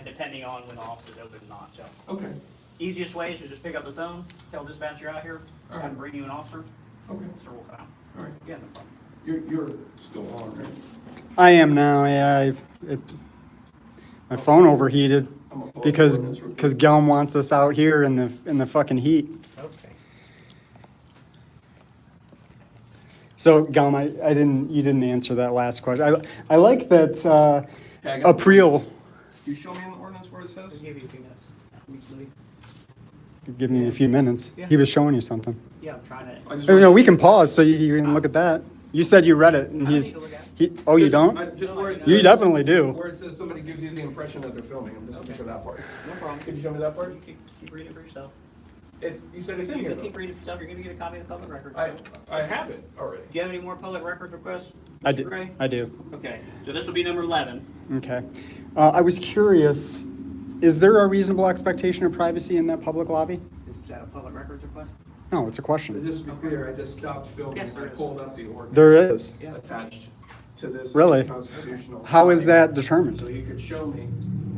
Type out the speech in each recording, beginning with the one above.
depending on when the office is open or not, so. Okay, Easiest way is to just pick up the phone, tell dispatch you're out here, All right. and bring you an officer, okay, so we'll come out. all right. Yeah, no problem. You're still on, right? I am now, yeah. My phone overheated I'm gonna pull up because the ordinance real quick. Gellum wants us out here in the fucking heat. Okay. So Gellum, you didn't answer that last question. I like that Yeah, I got the April. ordinance. Can you show me in the ordinance where it I'll says? give you a few minutes. Give me a few minutes. Yeah. He was showing you something. Yeah, I'm trying to. I just No, wanna- we can pause so you can look at that. You said you read it, and I don't he's. need to look at it. Oh, you Just- don't? Just where it You says- definitely do. Where it says somebody gives you the impression that they're filming, I'm just looking for that part. No problem. Could you show me that part? You keep reading it for yourself. You said it's in You here can keep though. reading it for yourself, you're gonna get a copy of the public record. I have it already. Do you have any more public record requests, I Mr. do. Gray? I do. Okay, so this will be number 11. Okay. I was curious, is there a reasonable expectation of privacy in that public lobby? Is that a public records request? No, it's a question. Just to be clear, I just stopped filming Yes, and there I is. pulled up the ordinance. There is. Yeah. Attached to this Really? constitutional. How is sign. that determined? So you could show me,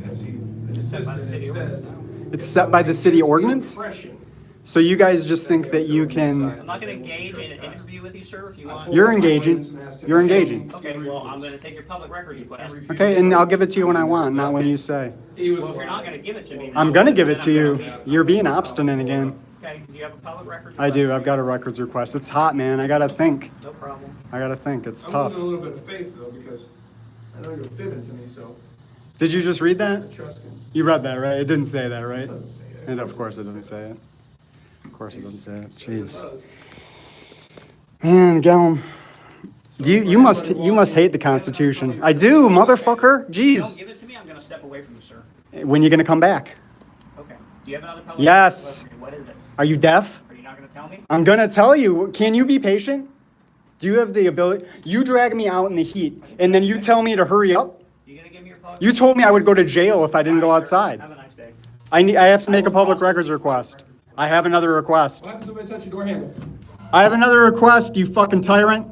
as he set by the insisted, city it ordinance. says. It's if set by the somebody city gives the ordinance? impression So you guys just think that you can, I'm not gonna engage in an interview with you, sir, if you want. You're engaging. You're engaging. Okay, well, I'm gonna take your public records request. okay, and I'll give it to you when I want, not when you say. He was. Well, if you're not gonna give it to me. then I'm gonna give it then to I'm you. gonna- You're being obstinate again. Okay, do you have a public records? I do. request? I've got a records request. It's hot, man. I gotta think. No problem. I gotta think. It's I'm tough. losing a little bit of faith though, because I know you're fibbing to me, so Did you just read I that? trust him. You read that, right? It didn't say that, right? It doesn't say it. And of course it doesn't say it. Of course it doesn't say it. Says it Jeez. does. Man, Gellum. You must hate the Constitution. I do, motherfucker. If you don't Jeez. give it to me, I'm gonna step away from you, sir. When you gonna come back? Okay. Do you have another public? Yes. records? What is it? Are you deaf? Are you not gonna tell me? I'm gonna tell you. Can you be patient? Do you have the ability? You drag me out in the heat, and then you tell me to hurry up? You gonna give me your public? You told me I would go to jail if I didn't go All right, sir. outside. Have a nice day. I have to make a public records request. I have another request. What happens if I touch your door handle? I have another request, you fucking tyrant.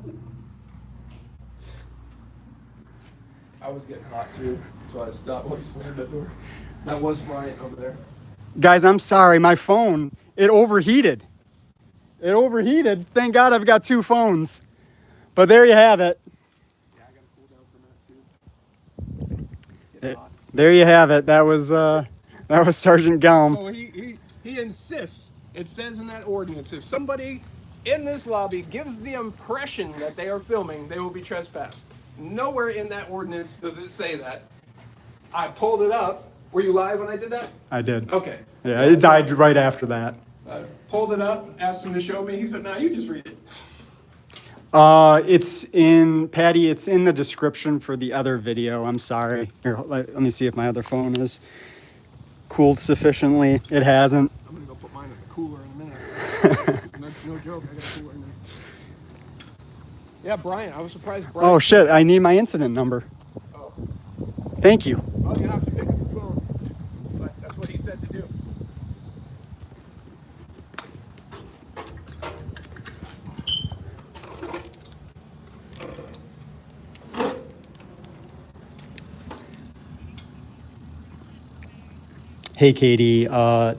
I was getting hot too, so I stopped when he slammed that door. That was mine over there. Guys, I'm sorry, my phone, it overheated. It overheated. Thank God I've got two phones. But there you have it. Yeah, I gotta cool down from that too. Get hot. There you have it. That was Sergeant Gellum. So he insists, it says in that ordinance, if somebody in this lobby gives the impression that they are filming, they will be trespassed. Nowhere in that ordinance does it say that. I pulled it up. Were you live when I did that? I did. Okay. Yeah, it died right after that. I pulled it up, asked him to show me. He said, "No, you just read it." It's in, Patty, it's in the description for the other video. I'm sorry. Here, let me see if my other phone is cooled sufficiently. It hasn't. I'm gonna go put mine in the cooler in a minute. No joke, I got a cooler in there. Yeah, Brian, I was surprised Brian. Oh shit, I need my incident number. Oh. Thank you. Well, you have to pick up the phone. But that's what he said to do. Hey Katie,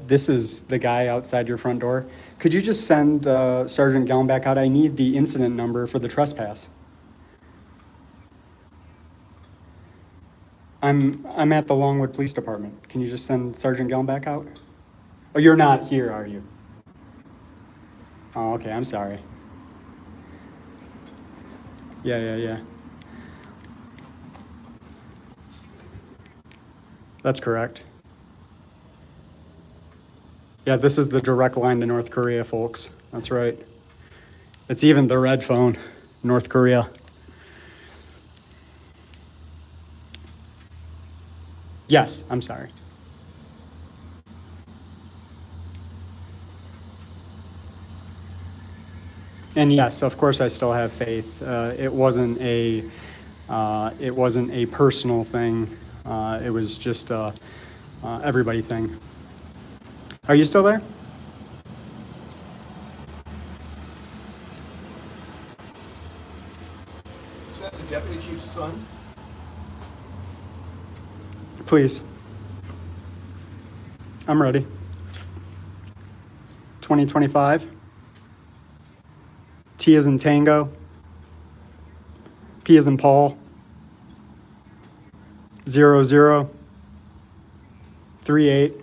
this is the guy outside your front door. Could you just send Sergeant Gellum back out? I need the incident number for the trespass. I'm at the Longwood Police Department. Can you just send Sergeant Gellum back out? Oh, you're not here, are you? Oh, okay, I'm sorry. Yeah. That's correct. Yeah, this is the direct line to North Korea, folks. That's right. It's even the red phone, North Korea. Yes, I'm sorry. And yes, of course, I still have faith. It wasn't a personal thing. It was just a everybody thing. Are you still there? So that's the deputy chief's son. Please. I'm ready. 2025. T as in Tango. P as in Paul. 00 38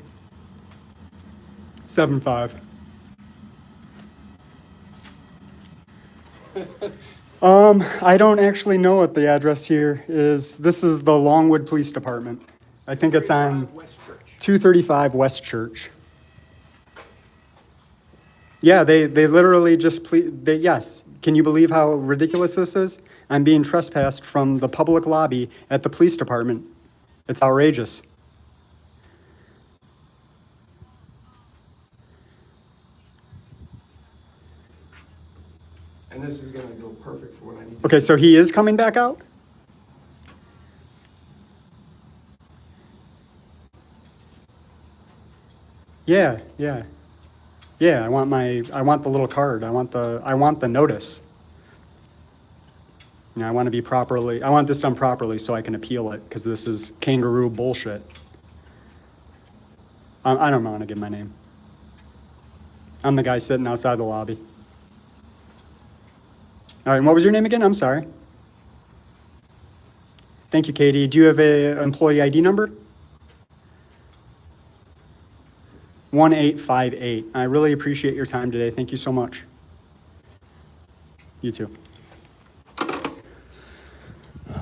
75. I don't actually know what the address here is. This is the Longwood Police Department. I think it's on West Church. 235 West Church. Yeah, they literally just yes. Can you believe how ridiculous this is? I'm being trespassed from the public lobby at the police department. It's outrageous. And this is gonna go perfect for what I need. Okay, so he is coming back out? Yeah. Yeah, I want the little card. I want the notice. I want this done properly so I can appeal it, because this is kangaroo bullshit. I don't want to give my name. I'm the guy sitting outside the lobby. All right, and what was your name again? I'm sorry. Thank you, Katie. Do you have a employee ID number? 1858. I really appreciate your time today. Thank you so much. You too.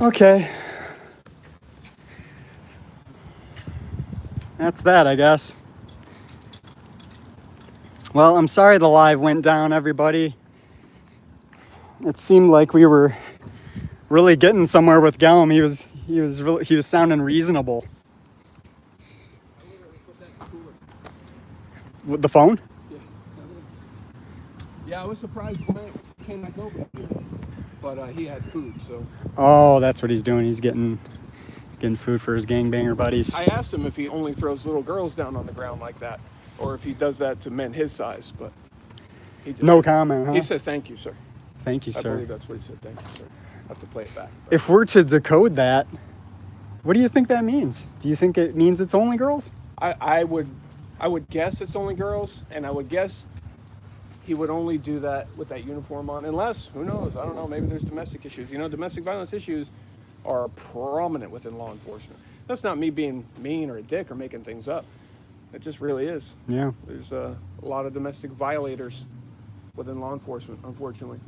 Okay. That's that, I guess. Well, I'm sorry the live went down, everybody. It seemed like we were really getting somewhere with Gellum. He was sounding reasonable. With the phone? Yeah, I was surprised when I came back over here, but he had food, so. Oh, that's what he's doing. He's getting food for his gangbanger buddies. I asked him if he only throws little girls down on the ground like that, or if he does that to men his size, but he just No comment, huh? He said, "Thank you, sir." Thank you, I sir. believe that's what he said. Thank you, sir. I have to play it back. but- If we're to decode that, what do you think that means? Do you think it means it's only girls? I would guess it's only girls, and I would guess he would only do that with that uniform on, unless, who knows, I don't know, maybe there's domestic issues. You know, domestic violence issues are prominent within law enforcement. That's not me being mean or a dick or making things up. It just really is. Yeah. There's a lot of domestic violators within law enforcement, unfortunately.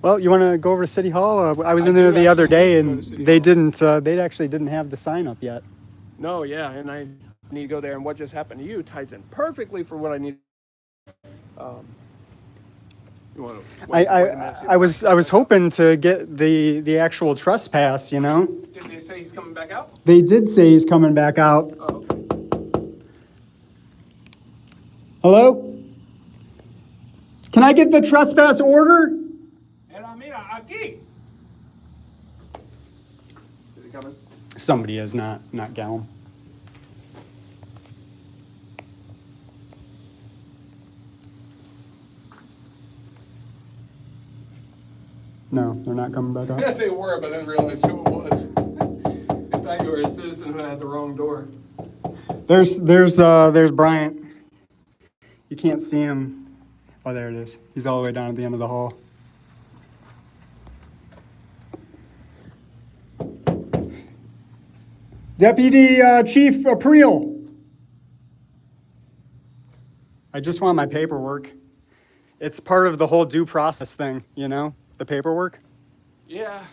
Well, you want to go over to City Hall? I was I in there do the other actually day, want to and go to City they Hall. didn't. They actually didn't have the sign up yet. No, yeah, and I need to go there, and what just happened to you ties in perfectly for what I need. You want to wait a minute, see if I was hoping to get the actual trespass. You know. Didn't they say he's coming back out? They did say he's coming back out. Oh, okay. Hello? Can I get the trespass order? And I mean, aquí. Is he coming? Somebody is, not Gallum. No, they're not coming back Yeah, out. they were, but then realized who it was. I thought you were a citizen who had the wrong door. There's Bryant. You can't see him. Oh, there it is. He's all the way down at the end of the hall. Deputy Chief April. I just want my paperwork. It's part of the whole due process thing, you know, the paperwork. Yeah.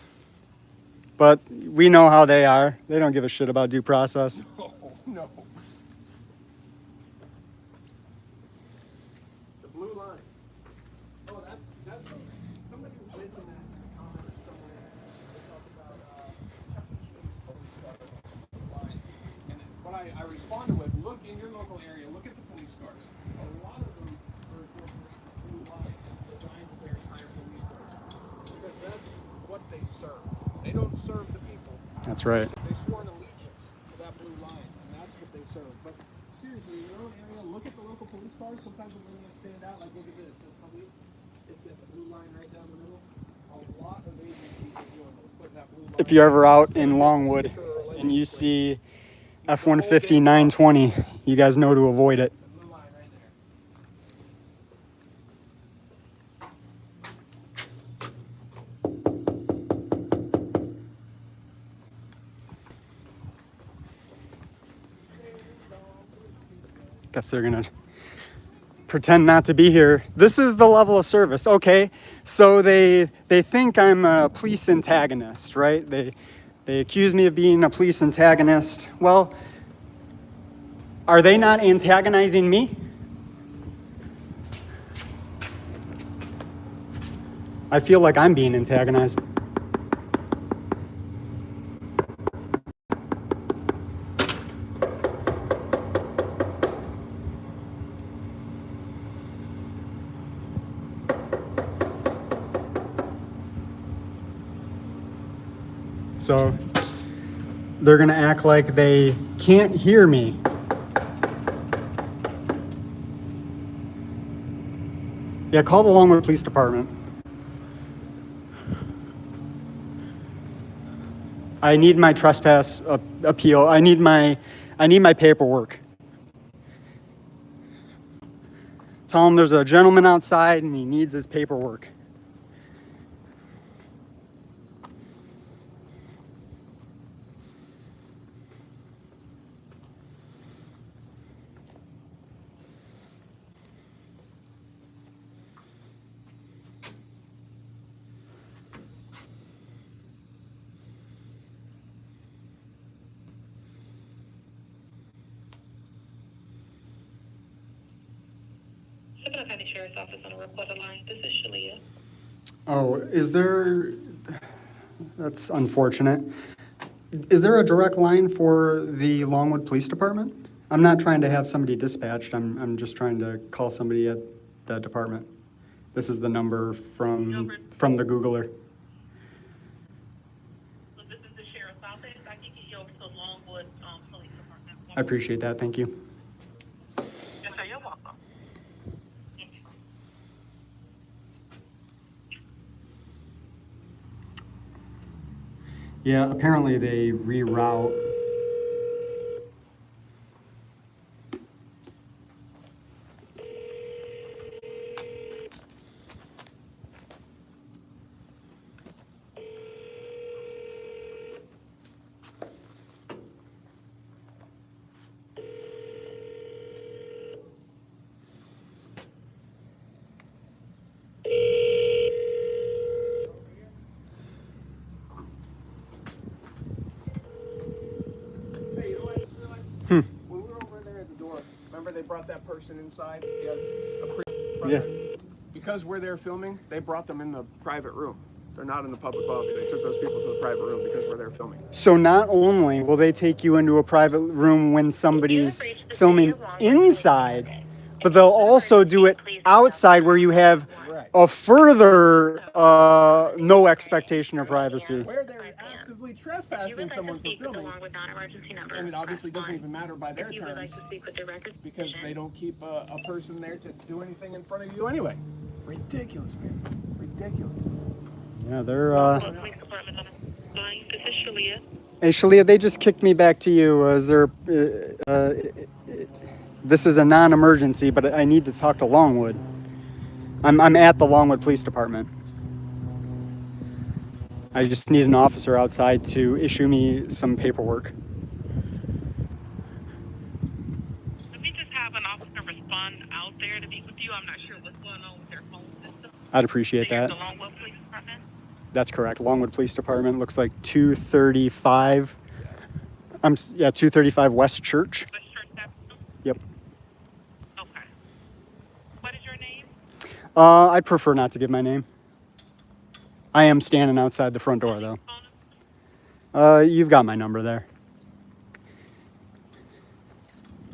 But we know how they are. They don't give a shit about due process. Oh, no. The blue line. Oh, that's somebody was making that comment somewhere. They talked about line. And what I responded with, look in your local area, look at the police cars. A lot of them are incorporating the blue line designed for their entire police cars. Because that's what they serve. They don't serve the people. That's right. They swore an allegiance to that blue line, and that's what they serve. But seriously, in your own area, look at the local police cars. Sometimes when they stand out, like look at this, this police, it's got the blue line right down the middle. A lot of agencies are doing this, putting that blue line. If you're ever out in Longwood and you see F-150 920, You guys know to avoid it. Blue line right there. Guess they're gonna pretend not to be here. This is the level of service. Okay, so they think I'm a police antagonist, right? They accuse me of being a police antagonist. Well, are they not antagonizing me? I feel like I'm being antagonized. So they're gonna act like they can't hear me. Yeah, call the Longwood Police Department. I need my trespass appeal. I need my paperwork. Tell him there's a gentleman outside and he needs his paperwork. Chippewa County Sheriff's Office on a recorded line. This is Shalia. Oh, is there... That's unfortunate. Is there a direct line for the Longwood Police Department? I'm not trying to have somebody dispatched. I'm just trying to call somebody at that department. This is the number from the Googler. So this is the Sheriff's Office. I can get you over to Longwood Police Department. I appreciate that. Thank you. Yes, sir. You're welcome. Thank you. Yeah, apparently they reroute. Hey, you know what I just realized? When we were over there at the door, remember they brought that person inside? Yeah. Because we're there filming, they brought them in the private room. They're not in the public lobby. They took those people to the private room because we're there filming. So not only will they take you into a private room when somebody's filming inside, but they'll also do it outside where you have a further no expectation of privacy. Where they're actively You would trespassing like to someone for speak with filming. along with non-emergency number. And it obviously Press doesn't one. even matter by their If you would terms like to speak with the record because petition. they don't keep a person there to do anything in front of you anyway. Ridiculous, man. Ridiculous. Yeah, they're. Longwood Police Department on the line. This is Shalia. Hey, Shalia, they just kicked me back to you. Is there? This is a non-emergency, but I need to talk to Longwood. I'm at the Longwood Police Department. I just need an officer outside to issue me some paperwork. Let me just have an officer respond out there to meet with you. I'm not sure what's going on with their phone system. I'd appreciate So you're that. the Longwood Police Department? That's correct. Longwood Police Department looks like 235. 235 West Church. West Church Avenue? Yep. Okay. What is your name? I'd prefer not to give my name. I am standing outside the front door though. Phone number? You've got my number there.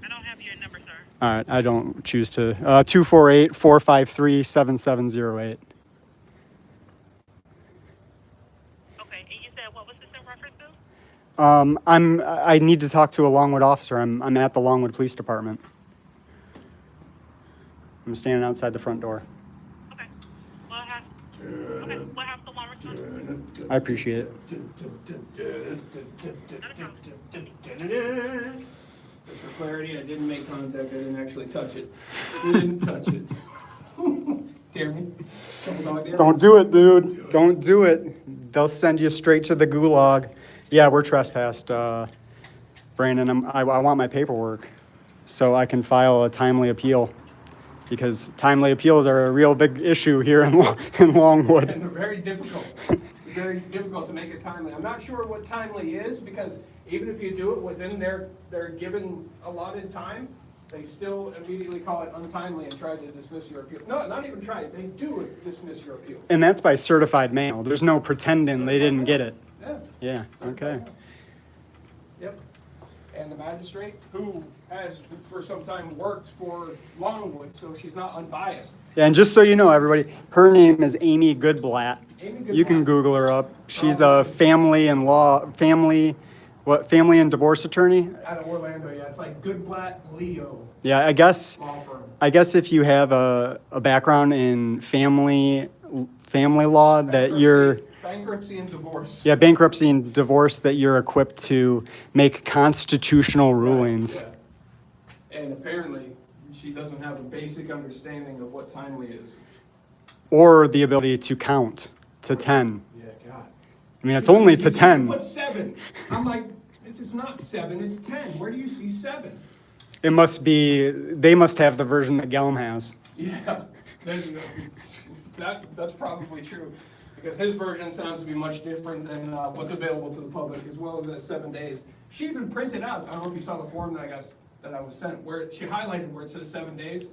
I don't have your number, sir. All right, I don't choose to. 248-453-7708. Okay, and you said what was this in reference to? I need to talk to a Longwood officer. I'm at the Longwood Police Department. I'm standing outside the front door. Okay. We'll have someone respond. I appreciate it. Not a problem. clarity, I didn't make contact, I didn't actually touch it. We didn't touch it. Jeremy? Double dog there? Don't do it, dude. Don't do it. They'll send you straight to the gulag. Yeah, we're trespassed, Brandon. I want my paperwork so I can file a timely appeal, because timely appeals are a real big issue here in Longwood. And they're very difficult. Very difficult to make it timely. I'm not sure what timely is, because even if you do it within their given allotted time, they still immediately call it untimely and try to dismiss your appeal. No, not even try, they do dismiss your appeal. And that's by certified mail. There's no pretending they didn't get it. Yeah. Yeah, okay. Yep. And the magistrate, who has for some time worked for Longwood, so she's not unbiased. Yeah, and just so you know, everybody, her name is Amy Goodblatt. Amy You can Goodblatt. Google her up. She's a family and divorce attorney. Out of Orlando, yeah, it's like Goodblatt Leo Yeah, I guess law firm. if you have a background in family law, that you're Bankruptcy and divorce. yeah, bankruptcy and divorce, that you're equipped to make constitutional rulings. Yeah. And apparently, she doesn't have a basic understanding of what timely is. Or the ability to count to 10. Yeah, God. I mean, it's only to You said 10. you put 7. I'm like, it's not 7, it's 10. Where do you see 7? It must be, they must have the version that Gellum has. Yeah, that's probably true, because his version sounds to be much different than what's available to the public, as well as that 7 days. She even printed out, I don't know if you saw the form that I was sent, where she highlighted where it says 7 days.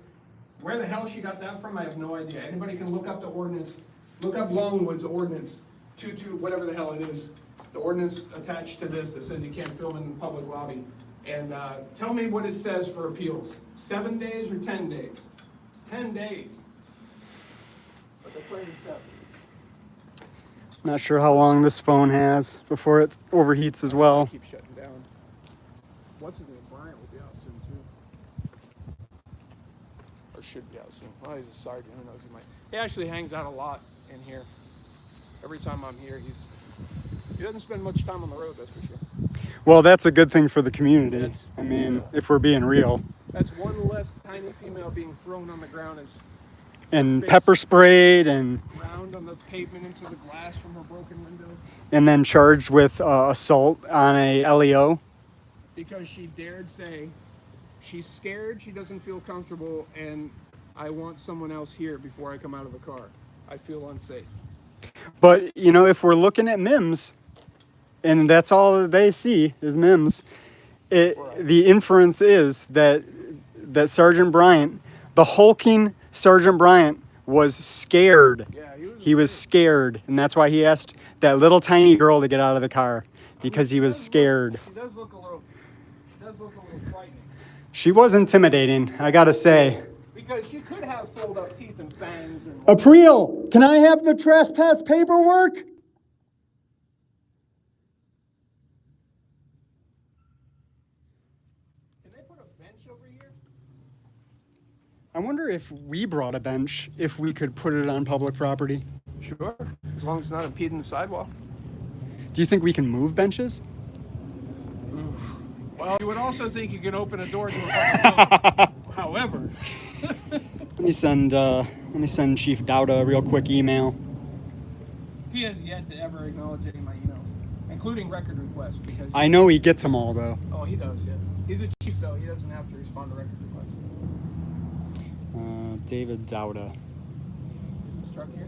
Where the hell she got that from, I have no idea. Anybody can look up the ordinance, look up Longwood's ordinance, 22, whatever the hell it is. The ordinance attached to this that says you can't film in the public lobby. And tell me what it says for appeals. 7 days or 10 days? It's 10 days. But they're claiming 7. Not sure how long this phone has before it overheats as well. Keep shutting down. What's his name? Bryant will be out soon too. Or should be out soon. Well, he's a sergeant. Who knows? He actually hangs out a lot in here. Every time I'm here, he doesn't spend much time on the road, that's for sure. Well, that's a good thing for the community. That's- I mean, if we're being real. That's one less tiny female being thrown on the ground And Face. pepper sprayed and round on the pavement into the glass from her broken window then charged with assault on a LEO. because she dared say she's scared, she doesn't feel comfortable, and I want someone else here before I come out of the car. I feel unsafe. But, you know, if we're looking at MIMS, and that's all they see is MIMS, the inference is that Sergeant Bryant, the hulking Sergeant Bryant, was scared. Yeah, He was scared, and that's why he asked that little tiny girl to get out of the car, because he was scared. She does look a little frightening. She was intimidating, I gotta say. Because she could have fold up teeth and fangs and April, can I have the trespass paperwork? Can they put a bench over here? I wonder if we brought a bench, if we could put it on public property. Sure. As long as it's not impeding the sidewalk. Do you think we can move benches? Well, you would also think you can open a door to a public building. However, Let me send Chief Dowda a real quick email. he has yet to ever acknowledge any of my emails, including record requests, because I know he gets them all though. oh, he does, yeah. He's a chief though, he doesn't have to respond to record requests. David Dowda. Is this truck here?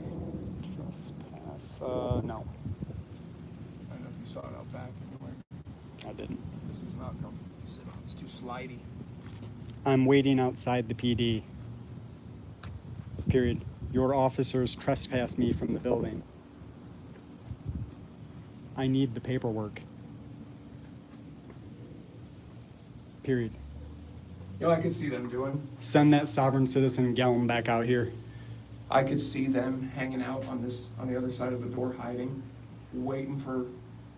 Trespass. No, I don't know if you saw it out back anywhere. I didn't. This is not comfortable to sit on, it's too slidey. I'm waiting outside the PD. Period. Your officers trespassed me from the building. I need the paperwork. Period. You know, I could see them doing. Send that sovereign citizen Gellum back out here. I could see them hanging out on the other side of the door, hiding, waiting for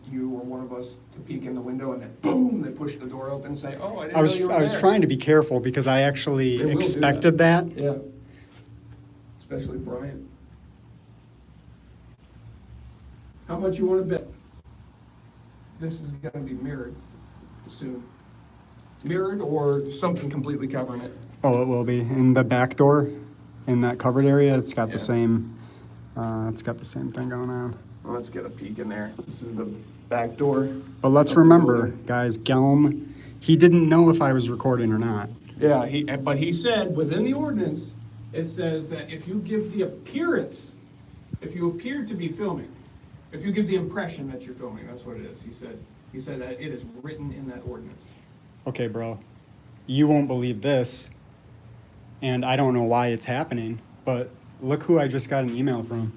you or one of us to peek in the window, and then boom, they push the door open and say, "Oh, I didn't know you were I was there." trying to be careful because I actually They will do expected that. Yeah. Especially Brian. How much you want to bet? This is going to be mirrored soon. mirrored or something completely covering it? Oh, it will be in the back door, in that covered area. It's got Yeah. the same. It's got the same thing going on. Well, let's get a peek in there. This is the back door. But let's remember, guys, Gelm, he didn't know if I was recording or not. Yeah, but he said within the ordinance, it says that if you give the appearance, if you appear to be filming, if you give the impression that you're filming, that's what it is. He said that it is written in that ordinance. Okay, bro, you won't believe this, and I don't know why it's happening, but look who I just got an email from.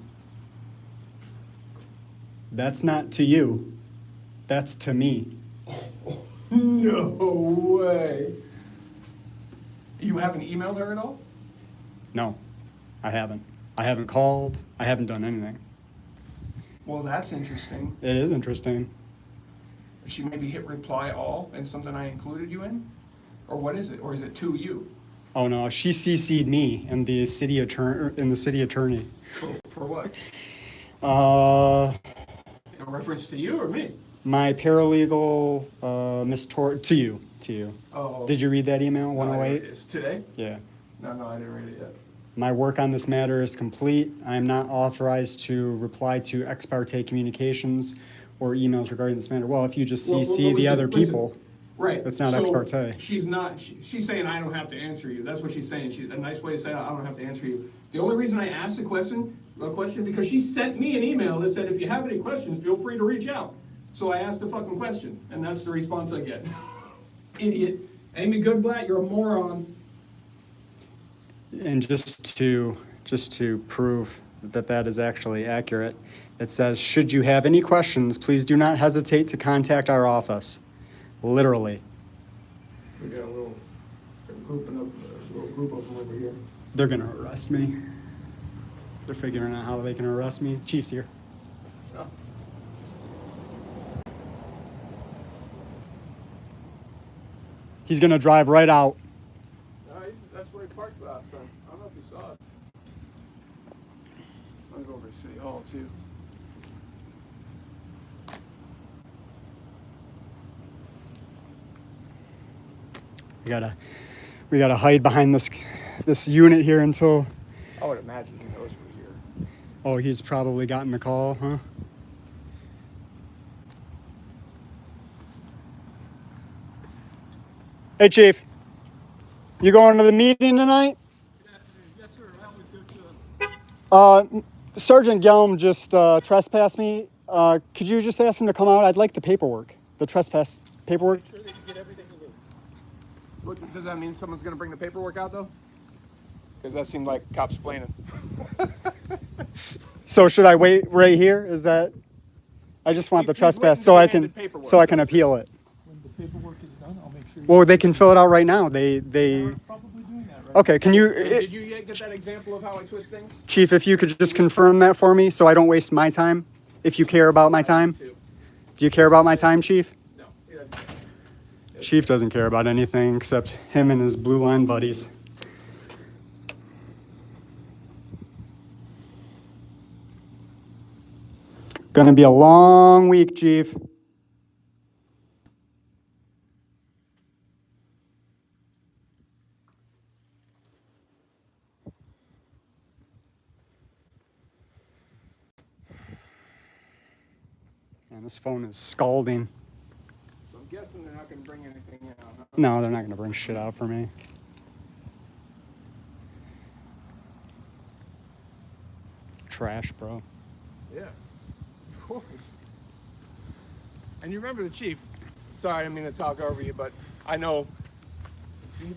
That's not to you. That's to me. No way. You haven't emailed her at all? No, I haven't. I haven't called. I haven't done anything. Well, that's interesting. It is interesting. She maybe hit reply all and something I included you in? Or what is it? Or is it to you? Oh no, she CC'd me and the city attorney. For what? In In reference to you or me? my paralegal, Miss to you. Oh. Did you read that email, No, 108? It's today? Yeah. No, I didn't read it yet. My work on this matter is complete. I am not authorized to reply to ex parte communications or emails regarding this matter. Well, if you just Well, CC the listen, other listen. people, Right. That's not so ex parte. She's not, she's saying I don't have to answer you. That's what she's saying. A nice way to say I don't have to answer you. The only reason I asked the question, because she sent me an email that said, if you have any questions, feel free to reach out. So I asked the fucking question, and that's the response I get. Idiot. Amy Goodblatt, you're a moron. and just to prove that that is actually accurate, it says, should you have any questions, please do not hesitate to contact our office. Literally. We got a little group of them over here. They're gonna arrest me. They're figuring out how they can arrest me. Chief's here. Oh. He's gonna drive right out. No, that's where he parked last time. I don't know if you saw us. I'm gonna go over to City Hall too. We gotta hide behind this unit here until. I would imagine he knows we're here. Oh, he's probably gotten the call, huh? Hey, Chief. You going to the meeting tonight? Yes, sir. I always go to Sergeant Gelm just trespassed me. Could you just ask him to come out? I'd like the paperwork, the trespass paperwork. sure that you get everything you need. What, does that mean someone's gonna bring the paperwork out though? Because that seemed like cops explaining. So should I wait right here? Is that? I just want the He's trespass waiting so to I demand can the paperwork. so I can appeal it. When the paperwork is done, I'll make sure. Well, they can fill it out right now. They. You're probably doing that, right? Okay, can you, Did you yet get that example of how I twist things? Chief, if you could just confirm that for me so I don't waste my time, if you care about my time? Too. Do you care about my time, Chief? No. he doesn't. Chief doesn't care about anything except him and his blue line buddies. Gonna be a long week, Chief. And this phone is scalding. So I'm guessing they're not gonna bring anything out. Huh? No, they're not gonna bring shit out for me. Trash, bro. Yeah. Of course. And you remember the chief. Sorry, I didn't mean to talk over you, but I know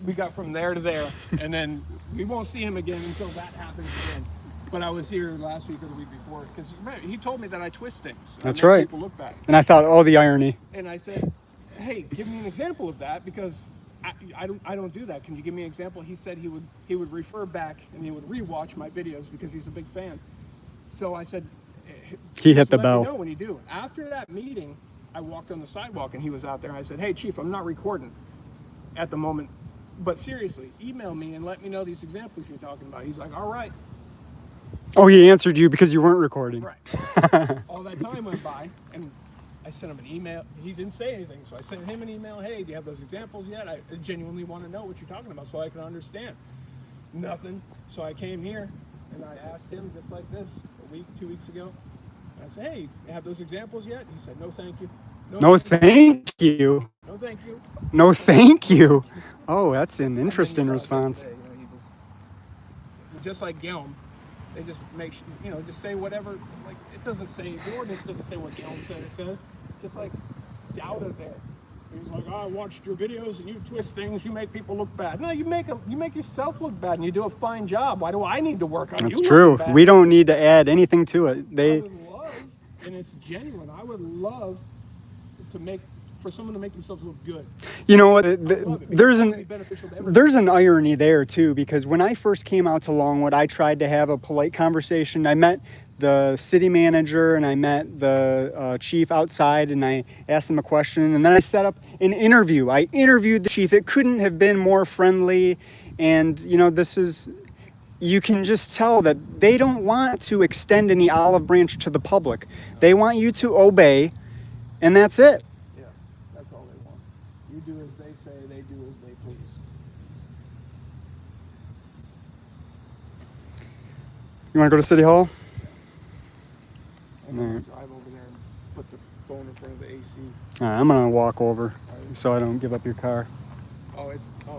we got from there to there, and then we won't see him again until that happens again. But I was here last week or the week before, because he told me that I twist things. I That's make right. People look bad. And I thought, oh, the irony. And I said, hey, give me an example of that, because I don't do that. Can you give me an example? He said he would refer back and he would rewatch my videos because he's a big fan. So I said, He hit just the let bell. me know when you do. After that meeting, I walked on the sidewalk and he was out there. I said, hey, Chief, I'm not recording at the moment, but seriously, email me and let me know these examples you're talking about. He's like, all right. Oh, he answered you because you weren't recording. Right. All that time went by, and I sent him an email. He didn't say anything, so I sent him an email. Hey, do you have those examples yet? I genuinely want to know what you're talking about so I can understand. Nothing. So I came here and I asked him just like this a week, 2 weeks ago. And I said, hey, you have those examples yet? He said, no, thank you. No, thank you. No, thank you. No, thank you. Oh, that's an interesting And then he saw it response. today, he just like Gelm, they just make, just say whatever. Like, it doesn't say, the ordinance doesn't say what Gelm said it says. Just like Dowda there. He's like, I watched your videos and you twist things, you make people look bad. No, you make yourself look bad and you do a fine job. Why do I need to work on you? That's true. We don't need to add anything to it. I would love, and it's genuine, I would love for someone to make themselves look good. You know what? There's There's an irony there too, because when I first came out to Longwood, I tried to have a polite conversation. I met the city manager and I met the chief outside, and I asked him a question, and then I set up an interview. I interviewed the chief. It couldn't have been more friendly, and you can just tell that they don't want to extend any olive branch to the public. They want you to obey, and that's it. That's all they want. You do as they say, they do as they please. You want to go to City Hall? I'm gonna drive over there and put the phone in front of the AC. All right, I'm going to walk over so I don't give up your car. I see what you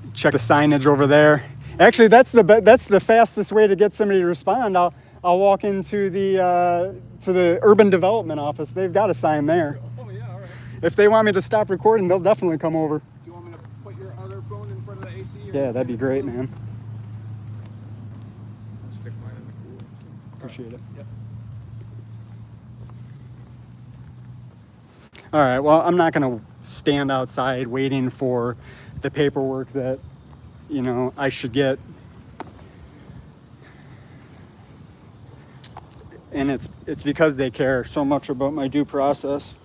mean. Check the signage over there. Actually, that's the fastest way to get somebody to respond. I'll walk into the urban development office. They've got a sign there. Oh yeah, all right. If they want me to stop recording, they'll definitely come over. Do you want me to put your other phone in front of the AC? Yeah, that'd be great, man. I'll stick mine in the cooler. Appreciate it. Yep. All right, well, I'm not going to stand outside waiting for the paperwork that, I should get. And it's because they care so much about my due process.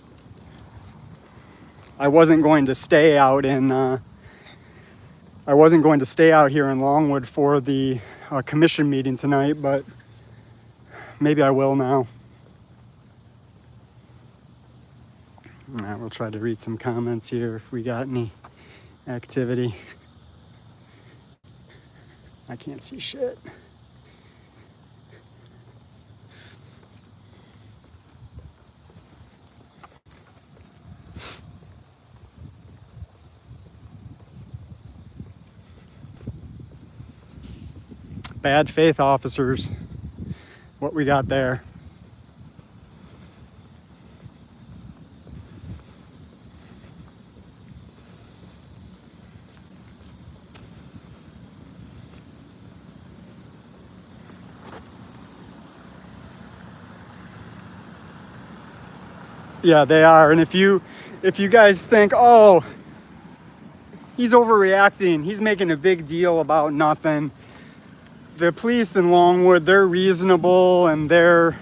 I wasn't going to stay out here in Longwood for the commission meeting tonight, but maybe I will now. All right, we'll try to read some comments here if we got any activity. I can't see shit. Bad faith officers. What we got there. Yeah, they are. And if you guys think, oh, he's overreacting, he's making a big deal about nothing. The police in Longwood, they're reasonable and they're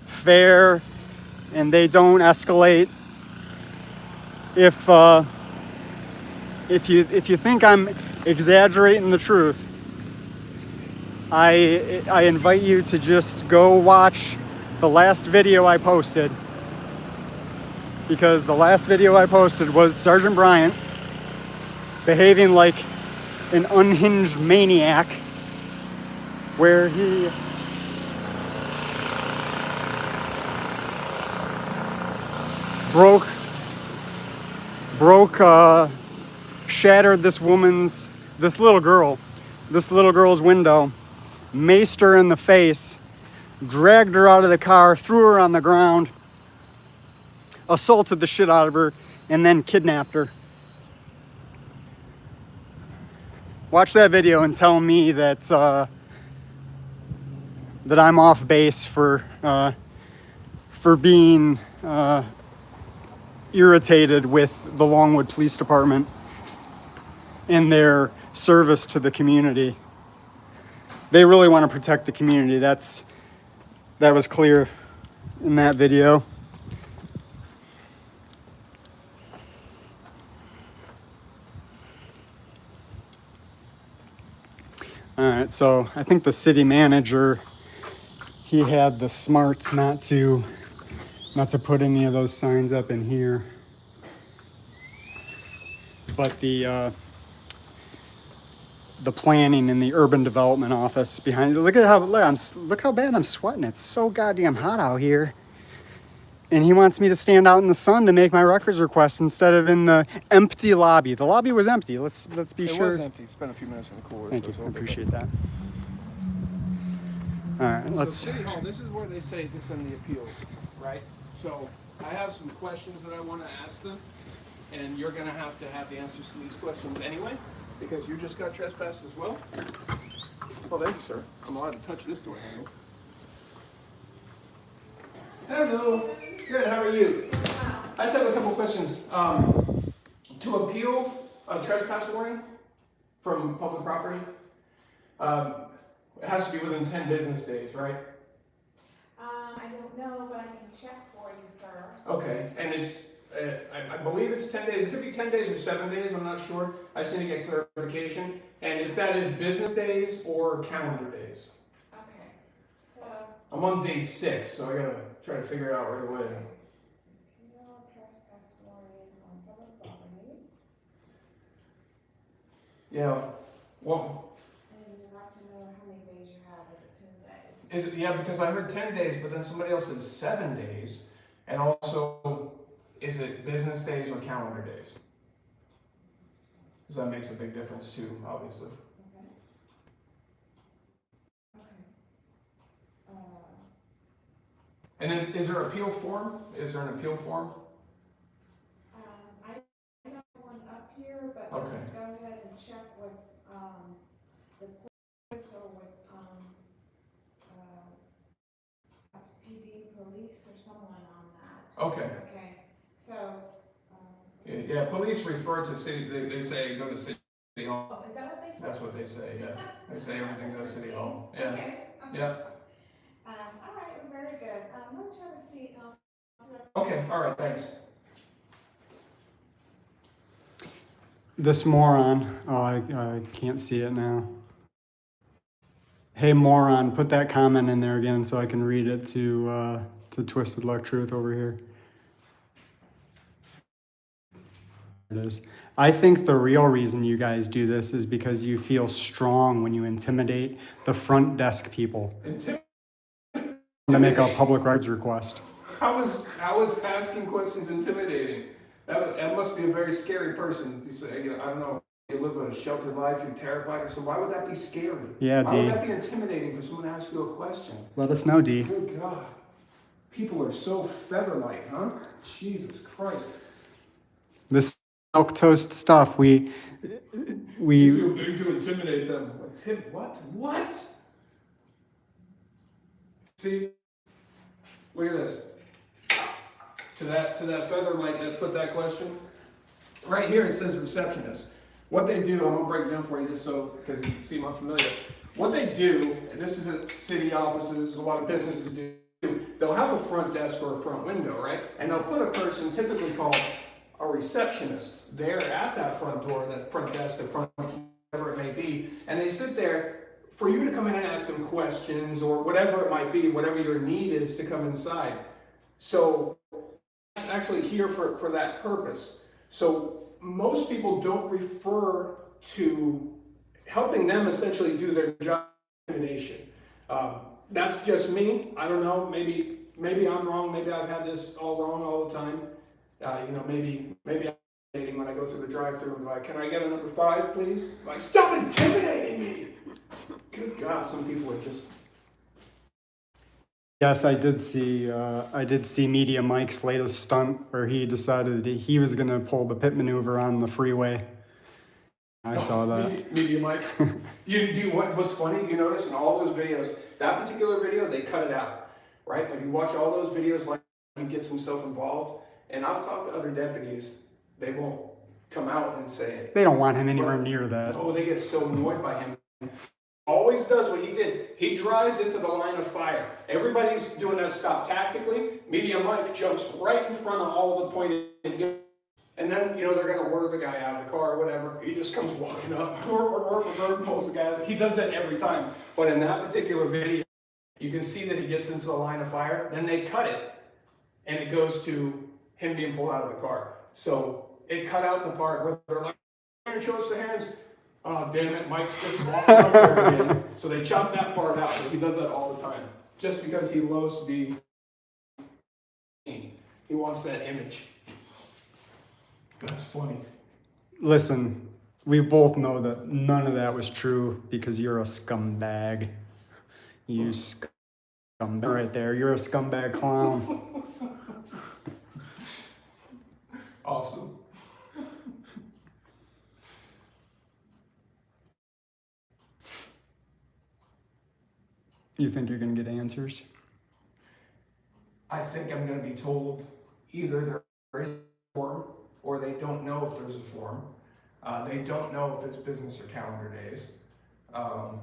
fair, and they don't escalate. If you think I'm exaggerating the truth, I invite you to just go watch the last video I posted, because the last video I posted was Sergeant Bryant behaving like an unhinged maniac, where he shattered this little girl's window, maced her in the face, dragged her out of the car, threw her on the ground, assaulted the shit out of her, and then kidnapped her. Watch that video and tell me that I'm off base for being irritated with the Longwood Police Department and their service to the community. They really want to protect the community. That was clear in that video. All right. right, so I think the city manager, he had the smarts not to put any of those signs up in here. But the planning and the urban development office behind it. Look how bad I'm sweating. It's so goddamn hot out here. And he wants me to stand out in the sun to make my records request instead of in the empty lobby. The lobby was empty. Let's be sure. It was empty. Spent a few minutes in the cooler. Thank so you. it's I all good. appreciate that. All right, So let's. City Hall, this is where they say to send the appeals, right? So I have some questions that I want to ask them, and you're going to have the answers to these questions anyway, because you just got trespassed as well. Oh, thank you, sir. I'm allowed to touch this door handle. Hello. Good. How are you? I just have a couple questions. To appeal a trespass warning from public property, it has to be within 10 business days, right? I don't know, but I can check for you, sir. Okay, and it's, I believe it's 10 days. It could be 10 days or 7 days, I'm not sure. I just need to get clarification. And if that is business days or calendar days. Okay, so, I'm on day 6, so I gotta try to figure it out right away. appeal trespass warning on public property, Yeah, well, and you have to know how many days you have, is it 10 days? is it, yeah, because I heard 10 days, but then somebody else said 7 days. And also, is it business days or calendar days? Because that makes a big difference too, obviously. Okay. Okay. And then, is there an appeal form? Is there an appeal form? I don't have one up here, but I Okay. can go ahead and check with, the police or with, perhaps PD police or someone on that. Okay. Okay, so, Yeah, police refer to city, they say go to city hall. oh, is that what they said? That's what they say, yeah. They say everything goes to city hall, yeah. Okay. Yeah, All right, well, very good. Why don't you have a seat and I'll see what okay, all right, thanks. This moron. Oh, I can't see it now. Hey, moron, put that comment in there again so I can read it to Twisted Luck Truth over here. It is. I think the real reason you guys do this is because you feel strong when you intimidate the front desk people to make a public rights request. How is asking questions intimidating? That must be a very scary person. You say, I don't know, you live a sheltered life, you're terrified or something. Why would that be scary? Yeah, Why D. would that be intimidating for someone to ask you a question? Let us know, D. Good God. People are so feather-light, huh? Jesus Christ. This milk toast stuff, we You feel big to intimidate them. What? What? See? Look at this. To that featherlight that put that question. Right here it says receptionist. What they do, I'm gonna break it down for you just so, because you seem unfamiliar. What they do, and this is at city offices, a lot of businesses do, they'll have a front desk or a front window, right? And they'll put a person typically called a receptionist there at that front door, that front desk, the front, whatever it may be, and they sit there for you to come in and ask them questions or whatever it might be, whatever your need is to come inside. So actually here for that purpose. So most people don't refer to helping them essentially do their job intimidation. That's just me. I don't know. Maybe I'm wrong. Maybe I've had this all wrong all the time. Maybe I'm intimidating when I go through the drive-thru and like, can I get a number 5, please? Like, stop intimidating me. Good God, some people are just. Yes, I did see Media Mike's latest stunt where he decided that he was going to pull the pit maneuver on the freeway. I saw that. Media Mike. You do what's funny, you notice in all those videos, that particular video, they cut it out, right? But you watch all those videos like he gets himself involved, and I've talked to other deputies, they won't come out and say it. They don't want him anywhere near that. Oh, they get so annoyed by him. Always does what he did. He drives into the line of fire. Everybody's doing that stop tactically. Media Mike jumps right in front of all of the pointed guns. And then, you know, they're gonna order the guy out of the car or whatever. He just comes walking up, pulls the guy out. He does that every time. But in that particular video, you can see that he gets into the line of fire. Then they cut it, and it goes to him being pulled out of the car. So it cut out the part where they're like, show us the hands. Oh, damn it, Mike's just walking up there again. So they chop that part out. He does that all the time. Just because he loves to be seen. He wants that image. That's funny. Listen, we both know that none of that was true because you're a scumbag. You scumbag right there. You're a scumbag clown. Awesome. You think you're gonna get answers? I think I'm going to be told either there is a form or they don't know if there's a form. They don't know if it's business or calendar days. I'm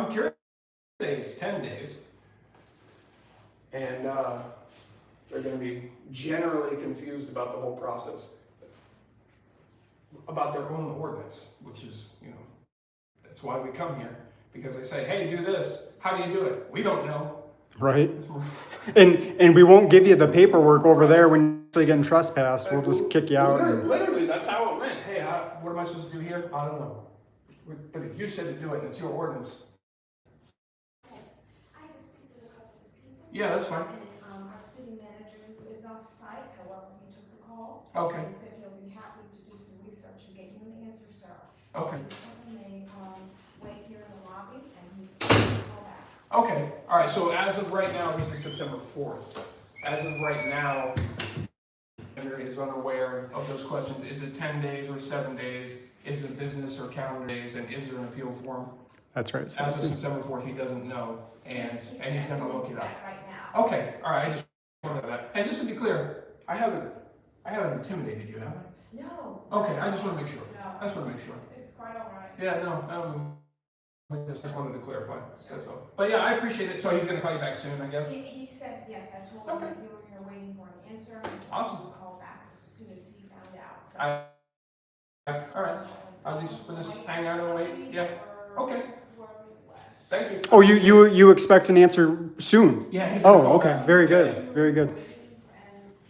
curious to say it's 10 days. And they're going to be generally confused about the whole process. About their own ordinance, which is, you know, that's why we come here. Because they say, hey, do this. How do you do it? We don't know. Right? And we won't give you the paperwork over there when you're actually getting trespassed. We'll just kick you out. Literally, that's how it went. Hey, what am I supposed to do here? I don't know. But you said to do it, and it's your ordinance. I can speak to a couple of people. Yeah, that's fine. And, our city manager is off site, however, he took the call. Okay. He said he'll be happy to do some research and get you an answer, sir. Okay. He may, wait here in the lobby, and he's going to call back. Okay. All right. So as of right now, this is September 4th. As of right now, Henry is unaware of those questions. Is it 10 days or 7 days? Is it business or calendar days? And is there an appeal form? That's right. As of September 4th, he doesn't know, and he's going to look it up. Right now. Okay. All right. I just wanted that. And just to be clear, I haven't intimidated you, have I? No. Okay. I just want to make sure. No. I just want to make sure. It's quite all right. Yeah. No. I just wanted to clarify. That's all. But yeah, I appreciate it. So he's going to call you back soon, I guess. He said, yes, I told him that you were here waiting for an answer. And he said Awesome. he would call back as soon as he found out. So, All right. I'll just hang out and wait. Yeah. Okay. Thank you. Oh, you expect an answer soon? Yeah. He's gonna call Oh, okay. back. Very good. Very good. And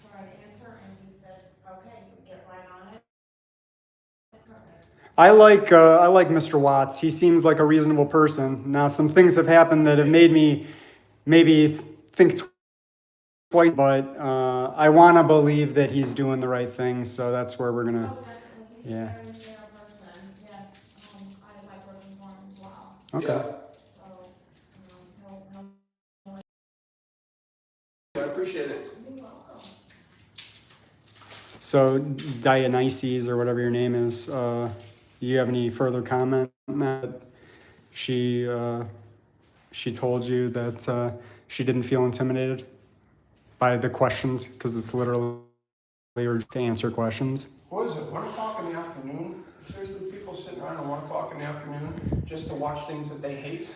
for an answer, and he said, okay, you get right on it. I like Mr. Watts. He seems like a reasonable person. Now, some things have happened that have made me maybe think twice, but I want to believe that he's doing the right thing. So that's where we're gonna. Oh, definitely. He's Yeah. a very fair person. Yes, I like working for him as well. Okay. Yeah. So, I appreciate it. you're welcome. So Dionysus or whatever your name is. Do you have any further comment on that? She told you that she didn't feel intimidated by the questions because it's literally to answer questions. What is it, 1 o'clock in the afternoon? Seriously, people sitting around at 1 o'clock in the afternoon just to watch things that they hate?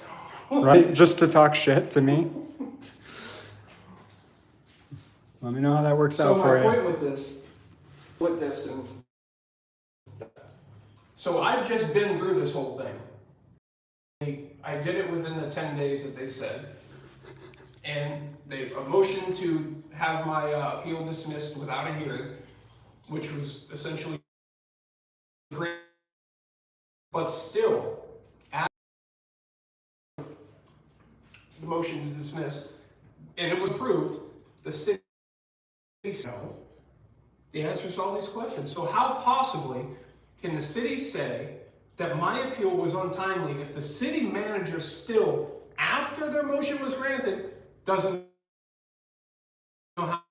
Right? Just to talk shit to me. Let me know how that works out So for my you. point with this, and so I've just been through this whole thing. I did it within the 10 days that they said. And they a motion to have my appeal dismissed without a hearing, which was essentially great. But still, after the motion to dismiss, and it was approved, the city said no. The answers to all these questions. So how possibly can the city say that my appeal was untimely if the city manager still, after their motion was granted, doesn't know how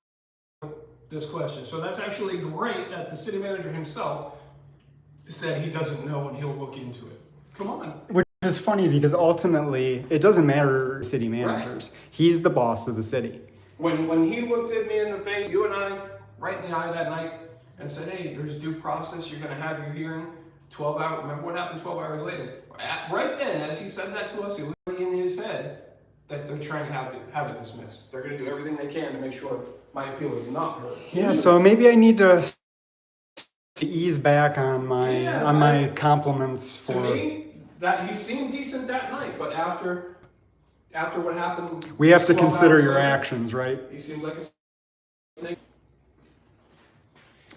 to answer this question? So that's actually great that the city manager himself said he doesn't know and he'll look into it. Come on. Which is funny because ultimately it doesn't matter city managers. Right. He's the boss of the city. When he looked at me in the face, you and I, right in the eye that night, and said, hey, there's due process, you're gonna have your hearing, 12 hours, remember what happened 12 hours later? Right then, as he said that to us, it was in his head that they're trying to have it dismissed. They're going to do everything they can to make sure my appeal is not heard. Yeah, so maybe I need to ease back on my compliments To for. me, that he seemed decent that night, but after what happened, We have to 12 consider hours your later, actions, right? he seemed like a snake.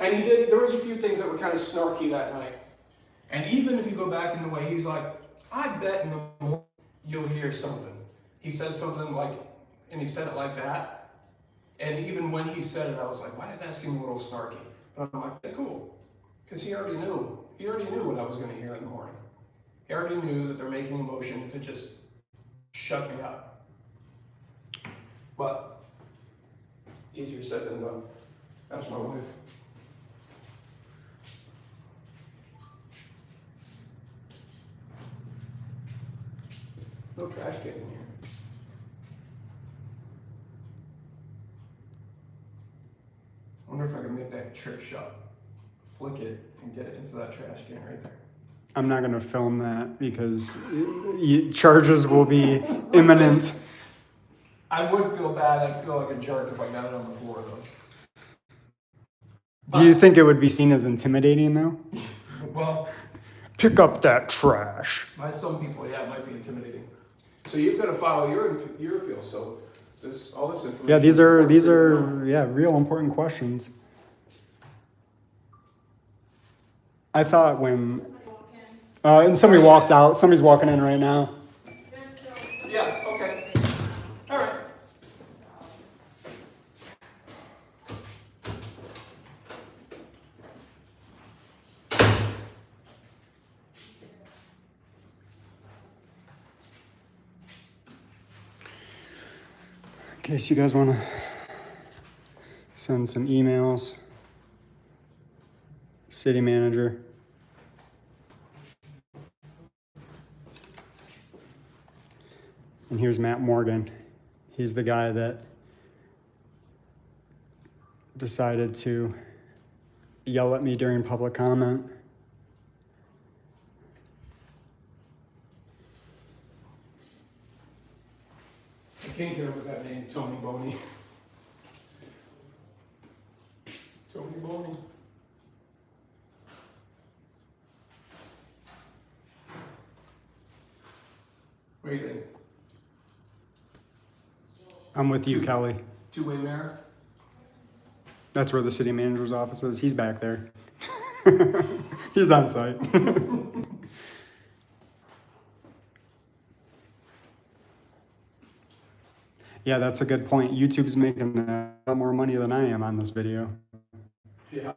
And there was a few things that were kind of snarky that night. And even if you go back in the way, he's like, I bet in the morning you'll hear something. He says something like, and he said it like that. And even when he said it, I was like, why did that seem a little snarky? But I'm like, yeah, cool. Because he already knew. He already knew what I was going to hear in the morning. He already knew that they're making a motion to just shut me up. But easier said than done. That's my wife. No trash can in here. I wonder if I can make that trip shut. Flick it and get it into that trash can right there. I'm not going to film that because charges will be imminent. I would feel bad. I'd feel like a jerk if I got it on the floor, though. Do you think it would be seen as intimidating, though? Well, Pick up that trash. by some people, yeah, it might be intimidating. So you've got to file your appeal. So all this information. Yeah, these are real important questions. I thought when and somebody walked out. Somebody's walking in right now. Yeah. Okay. All right. In case you guys want to send some emails, city manager. And here's Matt Morgan. He's the guy that decided to yell at me during public comment. I can't get over that name, Tony Boney. Tony Boney. What do you think? I'm with you, Kelly. Two-way mayor? That's where the city manager's office is. He's back there. He's on site. Yeah, that's a good point. YouTube's making a lot more money than I am on this video. Yeah.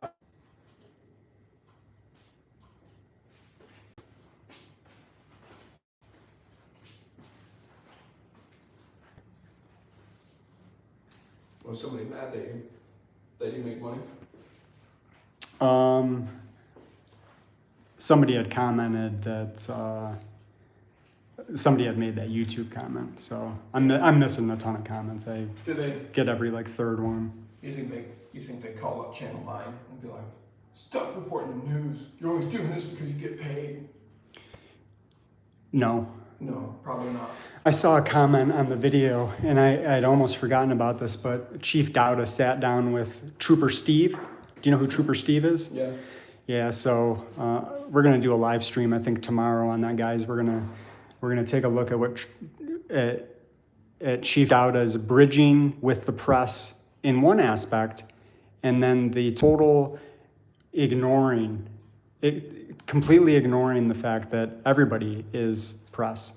Was somebody mad that you make money? Somebody had commented that somebody had made that YouTube comment, so I'm missing a ton of comments. I Did they? get every third one. You think they call up Channel 9 and be like, stop reporting the news. You're only doing this because you get paid. No. No, probably not. I saw a comment on the video, and I'd almost forgotten about this, but Chief Dowda sat down with Trooper Steve. Do you know who Trooper Steve is? Yeah. Yeah, so we're gonna do a live stream, I think, tomorrow on that, guys. We're gonna take a look at what at Chief Dowda's abridging with the press in one aspect, and then the total completely ignoring the fact that everybody is press.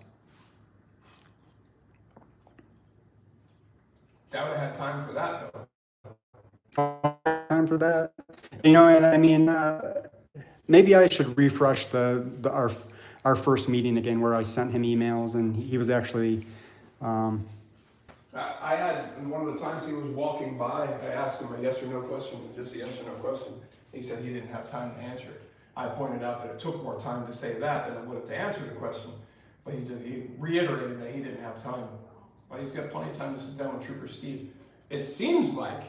That would have had time for that, though. Time for that, and I mean, maybe I should refresh our first meeting again, where I sent him emails, and he was actually. I had, and one of the times he was walking by, I asked him a yes or no question, just a yes or no question. He said he didn't have time to answer it. I pointed out that it took more time to say that than it would have to answer the question, but he reiterated that he didn't have time. But he's got plenty of time to sit down with Trooper Steve. It seems like,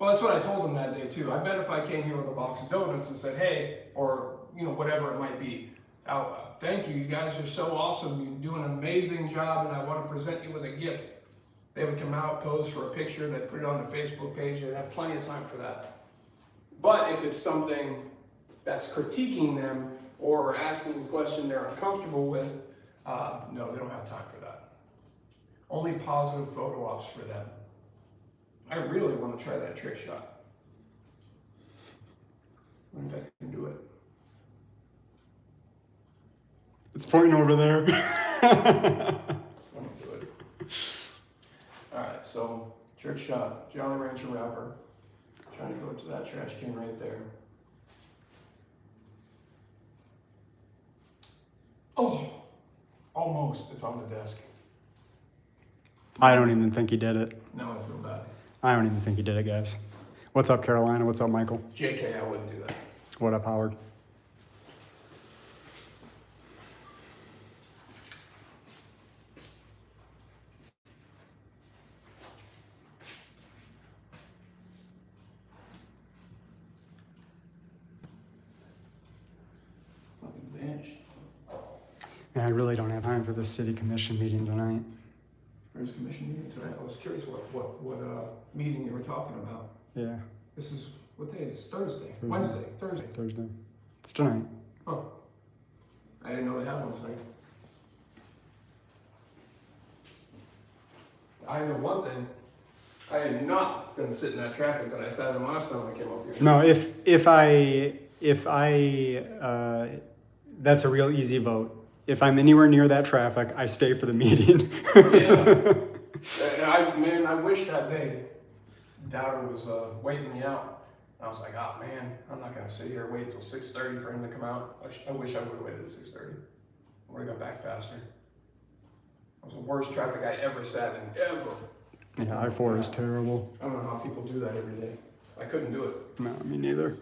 well, that's what I told him that day too. I bet if I came here with a box of donuts and said, hey, or whatever it might be, thank you, you guys are so awesome, you do an amazing job, and I want to present you with a gift. They would come out, pose for a picture, they'd put it on their Facebook page, they'd have plenty of time for that. But if it's something that's critiquing them or asking a question they're uncomfortable with, no, they don't have time for that. Only positive photo ops for them. I really want to try that trick shot. I wonder if I can do it. It's pointing over there. I'm gonna do it. Alright, so trick shot, Jolly Rancher wrapper. Trying to go to that trash can right there. Oh, almost. It's on the desk. I don't even think he did it. Now I feel bad. I don't even think he did it, guys. What's up, Carolina? What's up, Michael? JK, I wouldn't do that. What up, Howard? Fucking vanished. Man, I really don't have time for this city commission meeting tonight. Where's the commission meeting tonight? I was curious what meeting you were talking about. Yeah, This is, what day is it? Thursday? Thursday. Wednesday? Thursday? Thursday. It's tonight. Oh. I didn't know they had one tonight. I know one thing. I am not gonna sit in that traffic that I sat in last time I came up here. No, if I, that's a real easy vote. If I'm anywhere near that traffic, I stay for the meeting. Yeah. And I wish that day Dowder was waiting me out. I was like, oh man, I'm not gonna sit here and wait until 6:30 for him to come out. I wish I would have waited at 6:30. I would have got back faster. It was the worst traffic I ever sat in, ever. Yeah, I-4 is terrible. I don't know how people do that every day. I couldn't do it. No, me neither.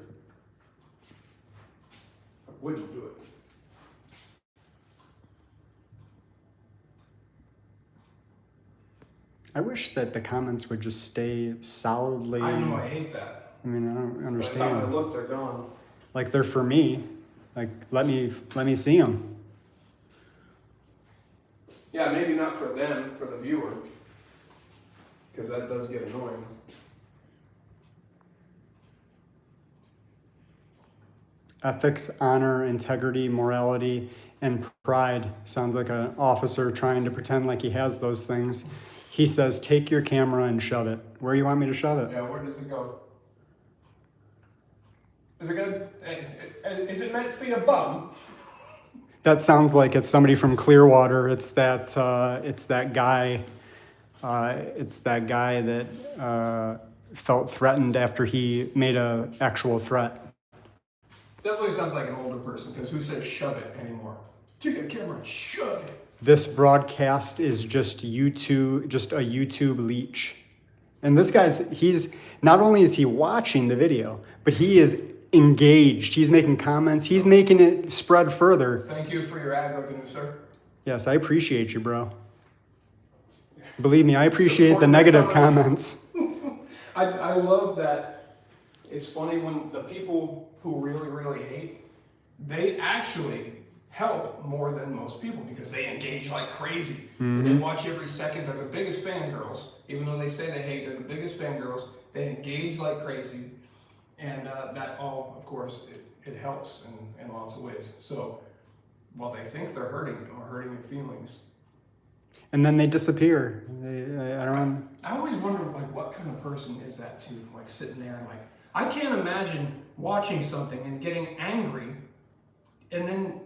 I wouldn't do it. I wish that the comments would just stay solidly. I know, I hate that. I mean, I don't By the understand. time I look, they're gone. Like they're for me. Like let me see them. Yeah, maybe not for them, for the viewer. Because that does get annoying. Ethics, honor, integrity, morality, and pride. Sounds like an officer trying to pretend like he has those things. He says, take your camera and shove it. Where do you want me to shove it? Yeah, where does it go? Is it good? Is it meant for your bum? That sounds like it's somebody from Clearwater. It's that guy. It's that guy that felt threatened after he made an actual threat. Definitely sounds like an older person, because who says shove it anymore? Take a camera and shove it. This broadcast is just YouTube, just a YouTube leech. And this he's not only is he watching the video, but he is engaged. He's making comments. He's making it spread further. Thank you for your ad revenue, sir. Yes, I appreciate you, bro. Believe me, I appreciate the negative comments. I love that. It's funny when the people who really, really hate, they actually help more than most people because they engage like crazy. Mm-hmm. They watch every second. They're the biggest fangirls. Even though they say they hate, they're the biggest fangirls. They engage like crazy. And that all, of course, it helps in lots of ways. So while they think they're hurting you or hurting your feelings. And then they disappear. I don't. I always wonder, like, what kind of person is that too? Like sitting there and like, I can't imagine watching something and getting angry, and then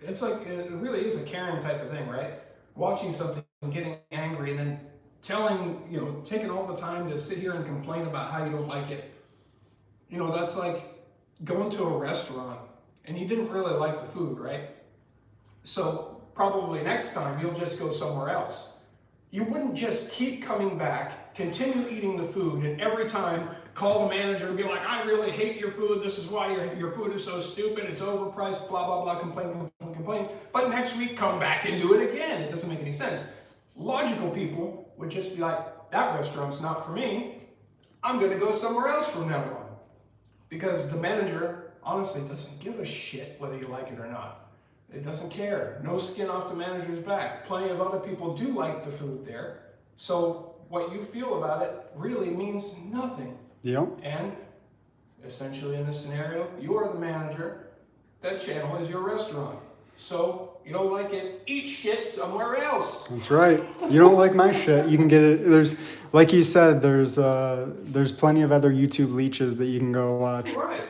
it's like it really is a Karen type of thing, right? Watching something and getting angry, and then taking all the time to sit here and complain about how you don't like it. You know, that's like going to a restaurant and you didn't really like the food, right? So probably next time you'll just go somewhere else. You wouldn't just keep coming back, continue eating the food, and every time call the manager and be like, I really hate your food, this is why your food is so stupid, it's overpriced, blah, blah, blah, complain. But next week, come back and do it again. It doesn't make any sense. Logical people would just be like, that restaurant's not for me. I'm gonna go somewhere else from now on. Because the manager honestly doesn't give a shit whether you like it or not. It doesn't care. No skin off the manager's back. Plenty of other people do like the food there. So what you feel about it really means nothing. Yep. And essentially in this scenario, you are the manager. That channel is your restaurant. So you don't like it, eat shit somewhere else. That's right. You don't like my shit, you can get it. There's, like you said, there's plenty of other YouTube leeches that you can go watch. Right.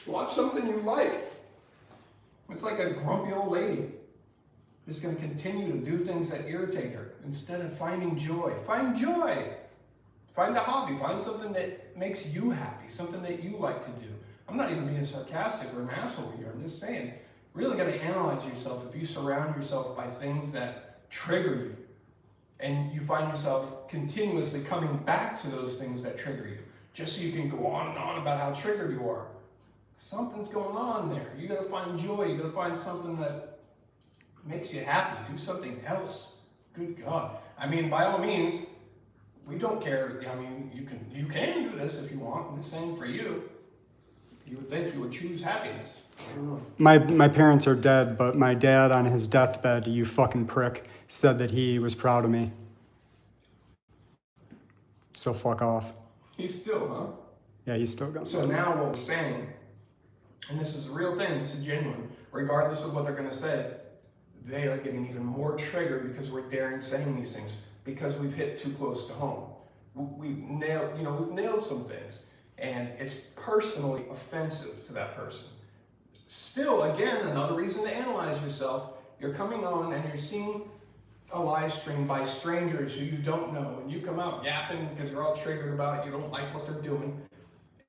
Watch something you like. It's like a grumpy old lady. Just going to continue to do things that irritate her instead of finding joy. Find joy. Find a hobby. Find something that makes you happy, something that you like to do. I'm not even being sarcastic or an asshole here. I'm just saying, really got to analyze yourself. If you surround yourself by things that trigger you, and you find yourself continuously coming back to those things that trigger you, just so you can go on and on about how triggered you are, something's going on there. You got to find joy. You got to find something that makes you happy. Do something else. Good God. I mean, by all means, we don't care. I mean, you can do this if you want. I'm just saying for you. You would think you would choose happiness. I don't know. My parents are dead, but my dad on his deathbed, you fucking prick, said that he was proud of me. So fuck off. He's still, huh? Yeah, he's still going. So now what we're saying, and this is a real thing, this is genuine, regardless of what they're going to say, they are getting even more triggered because we're daring saying these things, because we've hit too close to home. We've nailed some things, and it's personally offensive to that person. Still, again, another reason to analyze yourself. You're coming on and you're seeing a live stream by strangers who you don't know, and you come out yapping because you're all triggered about it, you don't like what they're doing,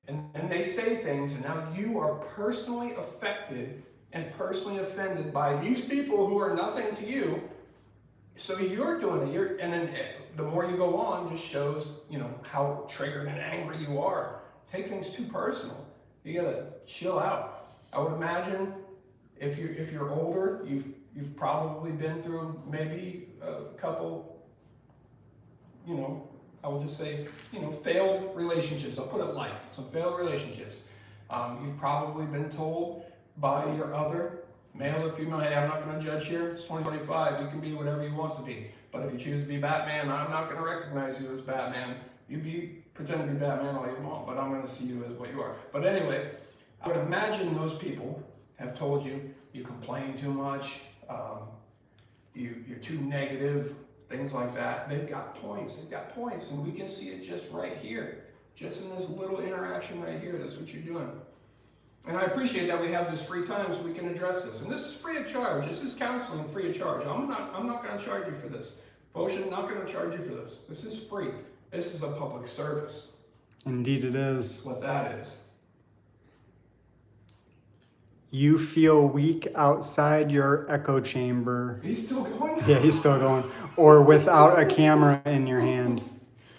and they say things, and now you are personally affected and personally offended by these people who are nothing to you. So you're doing it, and then the more you go on, just shows, how triggered and angry you are. Take things too personal. You gotta chill out. I would imagine if you're older, you've probably been through maybe a couple, I would just say, failed relationships. I'll put it light, some failed relationships. You've probably been told by your other, male or female, hey, I'm not going to judge here. It's 2025. You can be whatever you want to be. But if you choose to be Batman, I'm not going to recognize you as Batman. Pretend to be Batman all you want, but I'm going to see you as what you are. But anyway, I would imagine those people have told you, you complain too much, you're too negative, things like that. They've got points, and we can see it just right here. Just in this little interaction right here, that's what you're doing. And I appreciate that we have this free time so we can address this. And this is free of charge. This is counseling free of charge. I'm not going to charge you for this. Potion, not going to charge you for this. This is free. This is a public service. Indeed it is. That's what that is. You feel weak outside your echo chamber. He's still going? Yeah, he's still going. Or without a camera in your hand.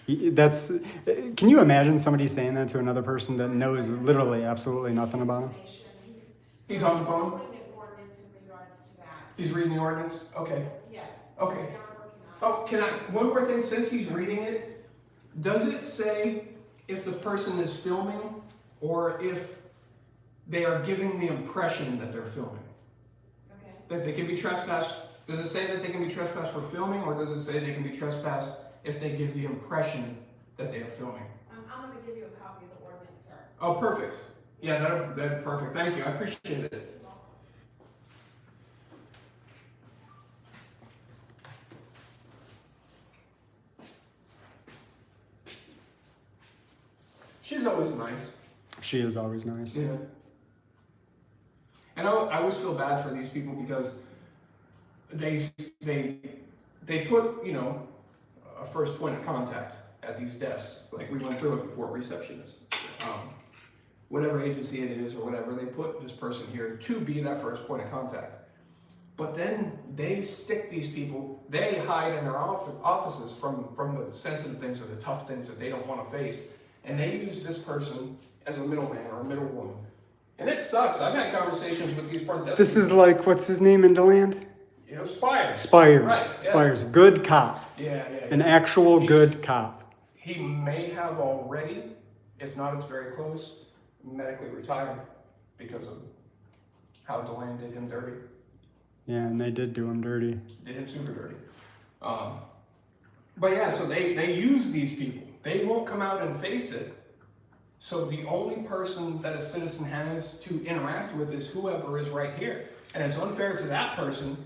Can you imagine somebody saying that to another person that knows literally absolutely nothing about him? He's on the phone? Reading the ordinance in regards to that. He's reading the ordinance? Okay. Yes. Okay. So now we're working on it. Oh, one more thing, since he's reading it, does it say if the person is filming or if they are giving the impression that they're filming? Okay. That they can be trespassed? Does it say that they can be trespassed for filming, or does it say they can be trespassed if they give the impression that they are filming? I'm going to give you a copy of the ordinance, sir. Oh, perfect. Yeah, that's perfect. Thank you. I appreciate it. She's always nice. She is always nice. Yeah. And I always feel bad for these people because they put, a first point of contact at these desks. Like we went through it before, receptionists. Whatever agency it is or whatever, they put this person here to be that first point of contact. But then they stick these people, they hide in their offices from the sensitive things or the tough things that they don't want to face. And they use this person as a middleman or a middlewoman. And it sucks. I've had conversations with these front desk. This is like, what's his name in DeLand? Spires. Spires. Right, yeah. Spires. Good cop. Yeah. An actual good cop. He may have already, if not, it's very close, medically retired because of how DeLand did him dirty. Yeah, and they did do them dirty. They did super dirty. But yeah, so they use these people. They won't come out and face it. So the only person that a citizen has to interact with is whoever is right here. And it's unfair to that person,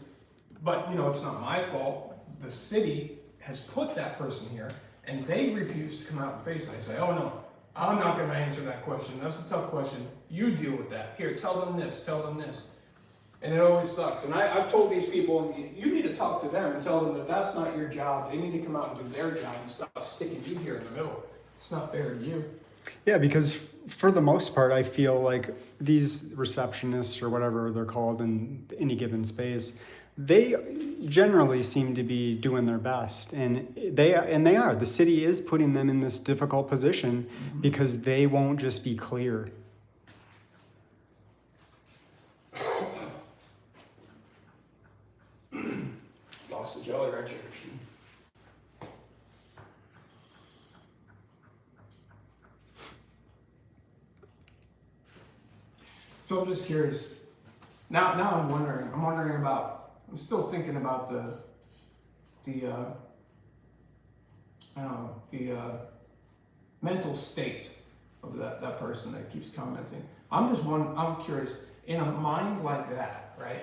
but it's not my fault. The city has put that person here, and they refuse to come out and face it. I say, oh no, I'm not gonna answer that question. That's a tough question. You deal with that. Here, tell them this, tell them this. And it always sucks. And I've told these people, you need to talk to them and tell them that that's not your job. They need to come out and do their job and stop sticking you here in the middle. It's not fair to you. Yeah, because for the most part, I feel like these receptionists or whatever they're called in any given space, they generally seem to be doing their best, and they are. The city is putting them in this difficult position because they won't just be clear. Lost the Jolly Rancher. So I'm just curious. Now I'm wondering about, I'm still thinking about the mental state of that person that keeps commenting. I'm curious, in a mind like that, right?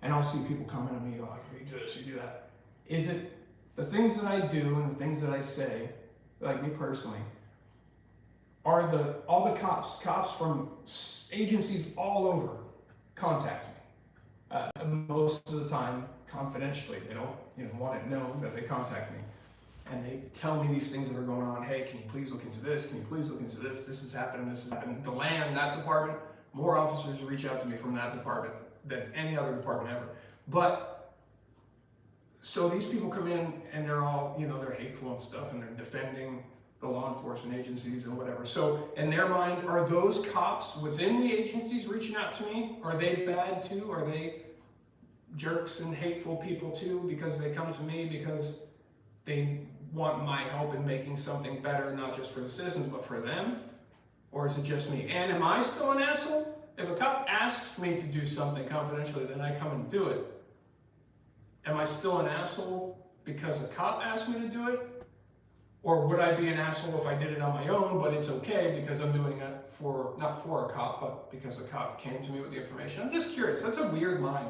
And I'll see people comment on me like, you do this, you do that. Is it the things that I do and the things that I say, like me personally, are all the cops from agencies all over contact me. Most of the time, confidentially. They don't want it known that they contact me. And they tell me these things that are going on. Hey, can you please look into this? Can you please look into this? This is happening, this is happening. The land, that department, more officers reach out to me from that department than any other department ever. But, so these people come in and they're all, they're hateful and stuff, and they're defending the law enforcement agencies and whatever. So in their mind, are those cops within the agencies reaching out to me? Are they bad too? Are they jerks and hateful people too because they come to me because they want my help in making something better, not just for the citizens, but for them? Or is it just me? And am I still an asshole? If a cop asks me to do something confidentially, then I come and do it. Am I still an asshole because the cop asked me to do it? Or would I be an asshole if I did it on my own, but it's okay because I'm doing it not for a cop, but because a cop came to me with the information? I'm just curious. That's a weird mind.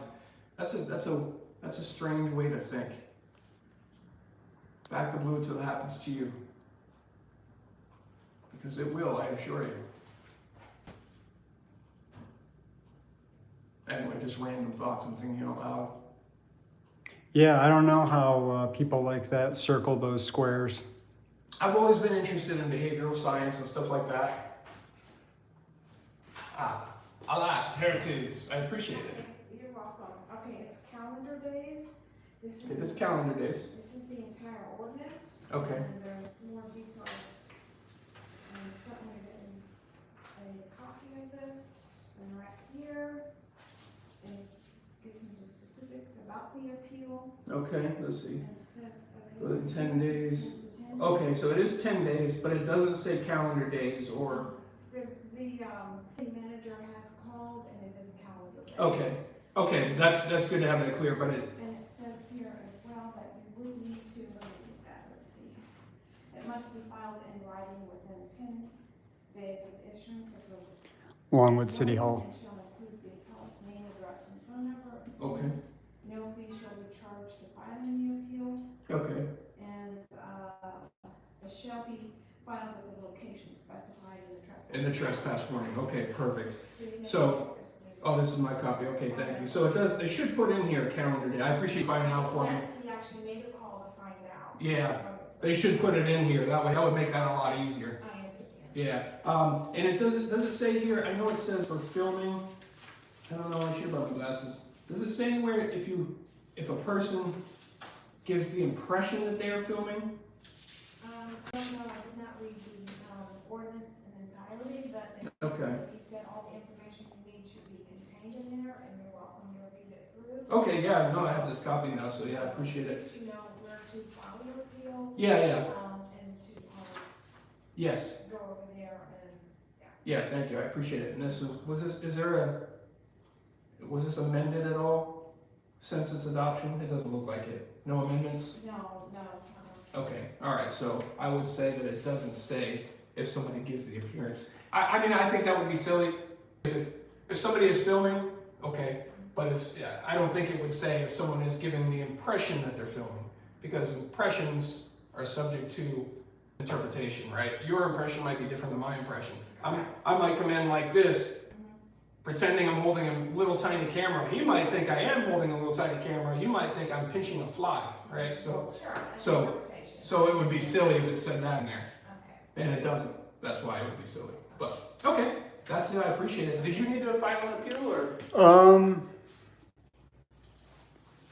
That's a strange way to think. Back the blue until it happens to you. Because it will, I assure you. Anyway, just random thoughts I'm thinking out loud. Yeah, I don't know how people like that circle those squares. I've always been interested in behavioral science and stuff like that. Alas, here it is. I appreciate it. You're welcome. Okay, it's calendar days. If it's calendar days. This is the entire ordinance. Okay. And there's more details. And certainly a copy of this, and right here gives some specifics about the appeal. Okay, let's see. And it says, Within 10 days. Okay, so it is 10 days, but it doesn't say calendar days or... The city manager has called, and it is calendar days. Okay, that's good to have that clear, but it... And it says here as well that you would need to, let's see, it must be filed in writing within 10 days of issuance of the Longwood City Hall. and shall include the appellant's name, address, and phone number. Okay, No fee shall be charged to filing the appeal, okay, and it shall be filed at the location specified in the trespass. in the trespass warning, okay, perfect. you know So- what's the- Oh, this is my copy, okay, thank you. So it should put in here calendar day. I appreciate you finding out for me. Yes, he actually made a call to find out. Yeah, they should put it in here, that would make that a lot easier. I understand. Yeah, and does it say here, I know it says for filming, I don't know, I should have brought my glasses. Does it say anywhere if a person gives the impression that they are filming? No, I did not read the ordinance in entirety, but Okay. he said all the information you need should be contained in there, and you're welcome to read it through. Okay, yeah, no, I have this copy now, so yeah, I appreciate it. Just to know where to file your appeal. Yeah, And to yes, go over there and, yeah, thank you, I appreciate it. And was this amended at all? since its adoption? It doesn't look like it. No amendments? No. Okay, all right, so I would say that it doesn't say if somebody gives the appearance. I mean, I think that would be silly. If somebody is filming, okay, but I don't think it would say if someone is giving the impression that they're filming, because impressions are subject to interpretation, right? Your impression might be different than my impression. I might come in like this, pretending I'm holding a little tiny camera. He might think I am holding a little tiny camera. You might think I'm pinching a fly, right? So it would be silly if it said that in there. Okay. And it doesn't. That's why it would be silly. But, okay, that's it, I appreciate it. Did you need to file an appeal, or?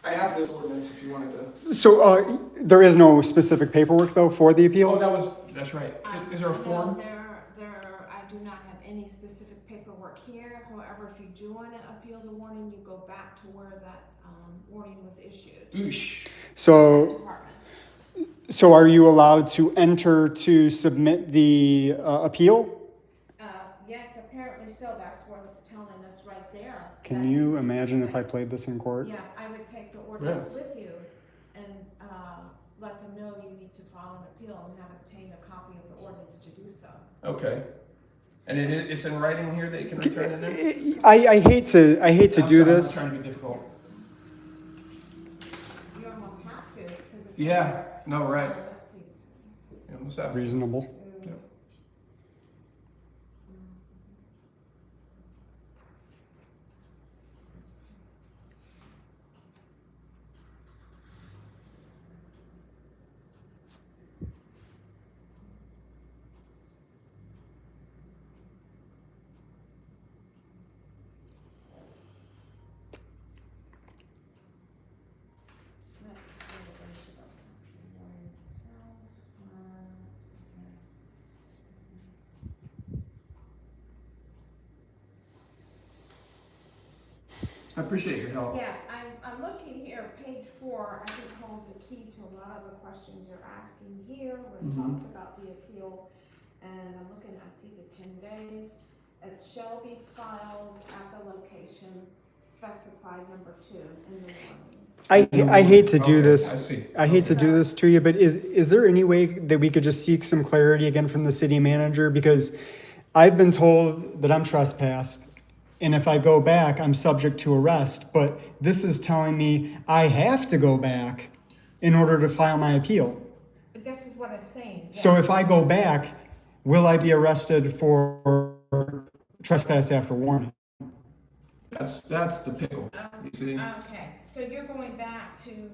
I have this ordinance if you wanted to. So there is no specific paperwork though for the appeal? Oh, that's right. Is there a form? No, I do not have any specific paperwork here. However, if you do want to appeal the warning, you go back to where that warning was issued. Oosh. So are you allowed to enter to submit the appeal? Yes, apparently so. That's what it's telling us right there. Can you imagine if I played this in court? Yeah, I would take the ordinance with you and let them know you need to file an appeal and have obtained a copy of the ordinance to do so. Okay. And it's in writing here that you can return it in? I hate to do I'm this. trying to be difficult. You almost have to, because it's. Yeah, no, right. Let's see. You almost have to. Reasonable. Yep. I appreciate your help. Yeah, I'm looking here, page 4, I think holds the key to a lot of the questions you're asking here, when it talks about the appeal. And I'm looking, I see the 10 days. It shall be filed at the location specified number 2 in the warning. I hate to do Okay, this. I see. I hate to do this to you, but is there any way that we could just seek some clarity again from the city manager? Because I've been told that I'm trespassed, and if I go back, I'm subject to arrest. But this is telling me I have to go back in order to file my appeal. This is what it's saying. So yes. if I go back, will I be arrested for trespass after warning? That's the pickle. You see? Okay, so you're going back to.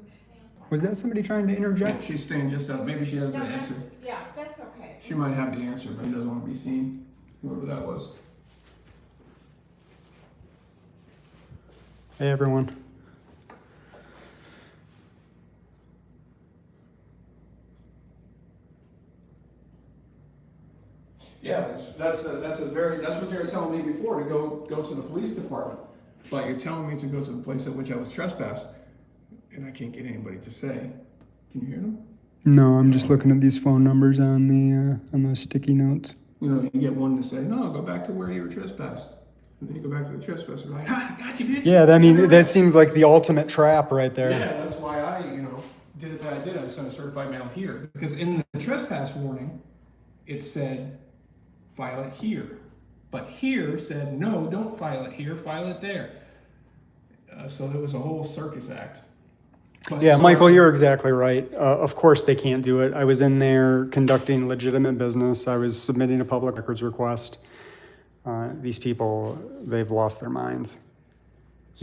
Was that somebody trying to Yeah, interject? she's staying just up. Maybe she has the No, answer. yeah, that's okay. She might have the answer, but he doesn't want to be seen. Whoever that was. Hey, everyone. Yeah, that's what they were telling me before, to go to the police department. But you're telling me to go to the place at which I was trespassed, and I can't get anybody to say. Can you hear them? No, I'm just looking at these phone numbers on those sticky notes. You know, you get one to say, no, go back to where you were trespassed. And then you go back to the trespass and like, ha, got you, bitch. Yeah, that seems like the ultimate trap right there. Yeah, that's why I, did it that I did. I sent a certified mail here. Because in the trespass warning, it said, file it here. But here said, no, don't file it here, file it there. So there was a whole circus act. But Yeah, so- Michael, you're exactly right. Of course they can't do it. I was in there conducting legitimate business. I was submitting a public records request. These people, they've lost their minds.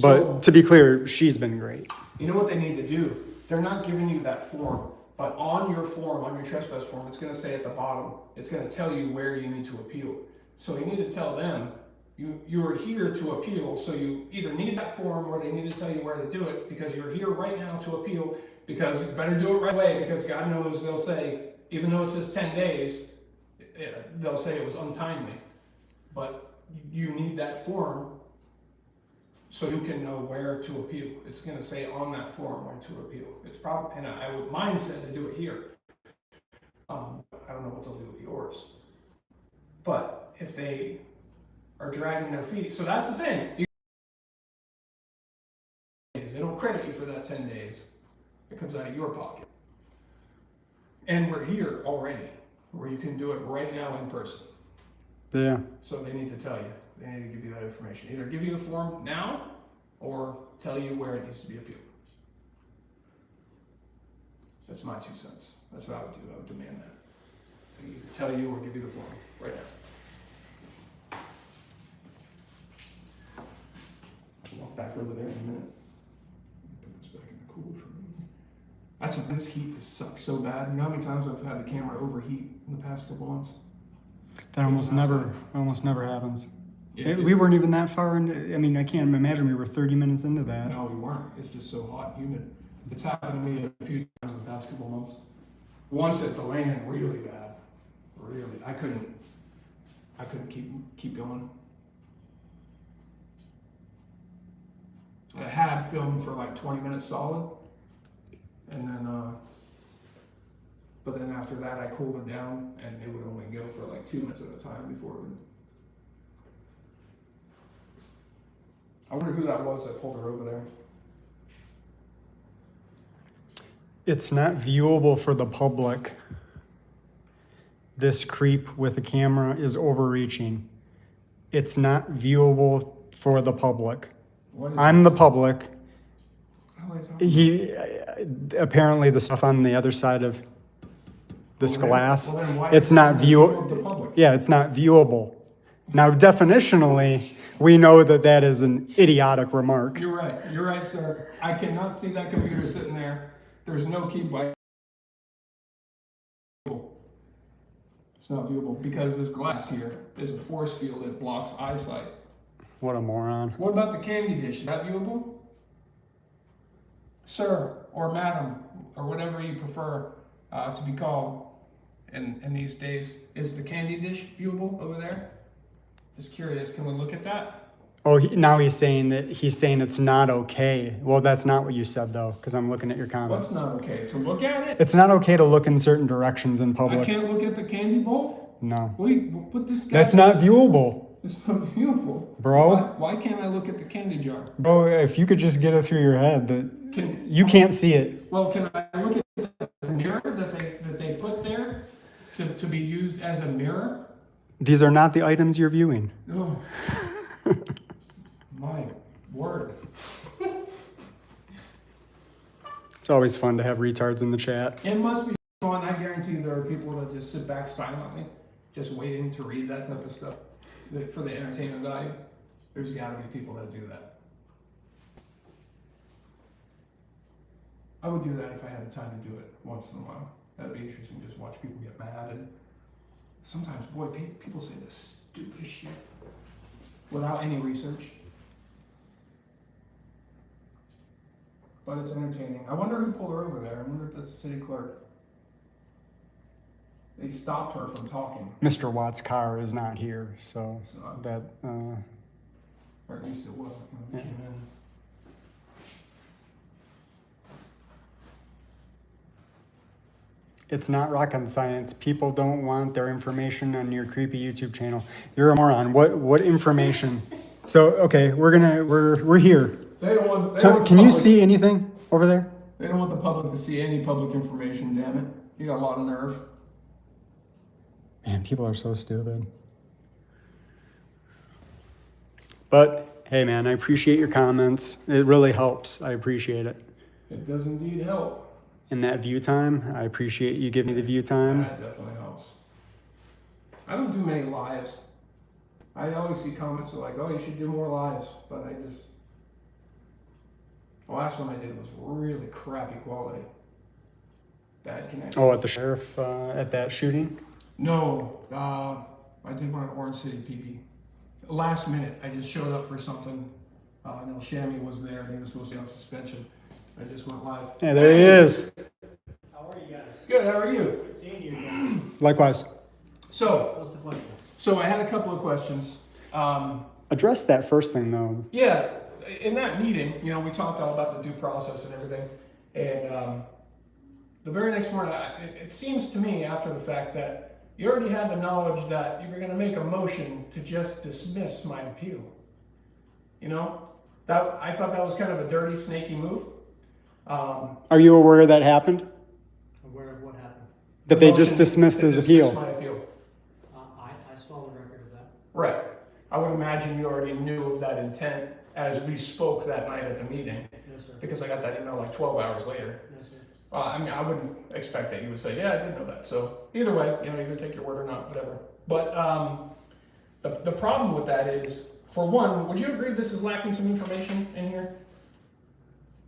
But to be clear, she's been great. You know what they need to do? They're not giving you that form, but on your form, on your trespass form, it's going to say at the bottom, it's going to tell you where you need to appeal. So you need to tell them, you're here to appeal, so you either need that form or they need to tell you where to do it, because you're here right now to appeal, because you better do it right away, because God knows they'll say, even though it says 10 days, they'll say it was untimely. But you need that form so you can know where to appeal. It's going to say on that form where to appeal. It's probably, and mine said to do it here. I don't know what they'll do with yours. But if they are dragging their feet, so that's the thing. They don't credit you for that 10 days. It comes out of your pocket. And we're here already, where you can do it right now in person. Yeah. So they need to tell you. They need to give you that information. Either give you the form now, or tell you where it needs to be appealed. That's my 2 cents. That's what I would do. I would demand that. They either tell you or give you the form right now. Walk back over there in a minute. Put this back in the cooler for me. This heat sucks so bad. You know how many times I've had the camera overheat in the past couple months? That almost never happens. Yeah, We weren't even that far into, I mean, I can't imagine we were 30 minutes into that. No, we weren't. It's just so hot and humid. It's happened to me a few times in the past couple months. Once at the land, really bad. Really, I couldn't keep going. I had filmed for like 20 minutes solid, and then, but then after that I cooled it down, and it would only go for like 2 minutes at a time before it would. I wonder who that was that pulled her over there. It's not viewable for the public. This creep with the camera is overreaching. It's not viewable for the public. I'm the public. He apparently the stuff on the other side of this glass. It's not viewable. Yeah, it's not viewable. Now, definitionally, we know that that is an idiotic remark. You're right, sir. I cannot see that computer sitting there. There's no keyboard. It's not viewable because this glass here is a force field that blocks eyesight. What a moron. What about the candy dish? Is that viewable? Sir, or madam, or whatever you prefer to be called in these days. Is the candy dish viewable over there? Just curious, can we look at that? Oh, now he's saying it's not okay. Well, that's not what you said though, because I'm looking at your comment. What's not okay? To look at it? It's not okay to look in certain directions in I public. can't look at the candy bowl? No. Wait, put this guy. That's not viewable. It's not viewable. Bro. Why can't I look at the candy jar? Bro, if you could just get it through your head that you can't see it. Well, can I look at the mirror that they put there to be used as a mirror? These are not the items you're viewing. Oh. My word. It's always fun to have retards in the chat. It must be fun. I guarantee there are people that just sit back silently, just waiting to read that type of stuff for the entertainment value. There's got to be people that do that. I would do that if I had the time to do it once in a while. That'd be interesting, just watch people get mad. And sometimes, boy, people say the stupidest shit without any research. But it's entertaining. I wonder who pulled her over there. I wonder if that's the city clerk. They stopped her from talking. Mr. Watt's car is not here, so It's not. that, Or at least it was when we Yeah. came in. it's not rocket science. People don't want their information on your creepy YouTube channel. You're a moron. What information? So, okay, we're here. They don't want. They So, want the can you public- see anything over there? They don't want the public to see any public information. Damn it! You got a lot of nerve. Man, people are so stupid. But hey, man, I appreciate your comments. It really helps. I appreciate it. It does indeed help. In that view time, I appreciate you giving me the view time. That definitely helps. I don't do many lives. I always see comments that are like, "Oh, you should do more lives," but the last one I did was really crappy quality. Bad connection. Oh, at the sheriff, at that shooting? No, I did one at Orange City PD. Last minute, I just showed up for something. Neil Shammy was there, and he was supposed to be on suspension. I just went live. Yeah, there he is. How are you guys? Good, how are you? Good seeing you again. Likewise. So, What's the question? I had a couple of questions. Address that first thing, though. Yeah, in that meeting, we talked all about the due process and everything. And the very next morning, it seems to me after the fact that you already had the knowledge that you were going to make a motion to just dismiss my appeal. I thought that was kind of a dirty, snaky move. Are you aware that happened? Aware of what happened? That they just dismissed his appeal? My appeal. I saw the record of that. Right. I would imagine you already knew of that intent as we spoke that night at the meeting, Yes, sir. because I got that email like 12 hours later. Yes, sir. I mean, I wouldn't expect that you would say, yeah, I did know that. So either way, you know, either take your word or not, whatever. But the problem with that is, for one, would you agree this is lacking some information in here?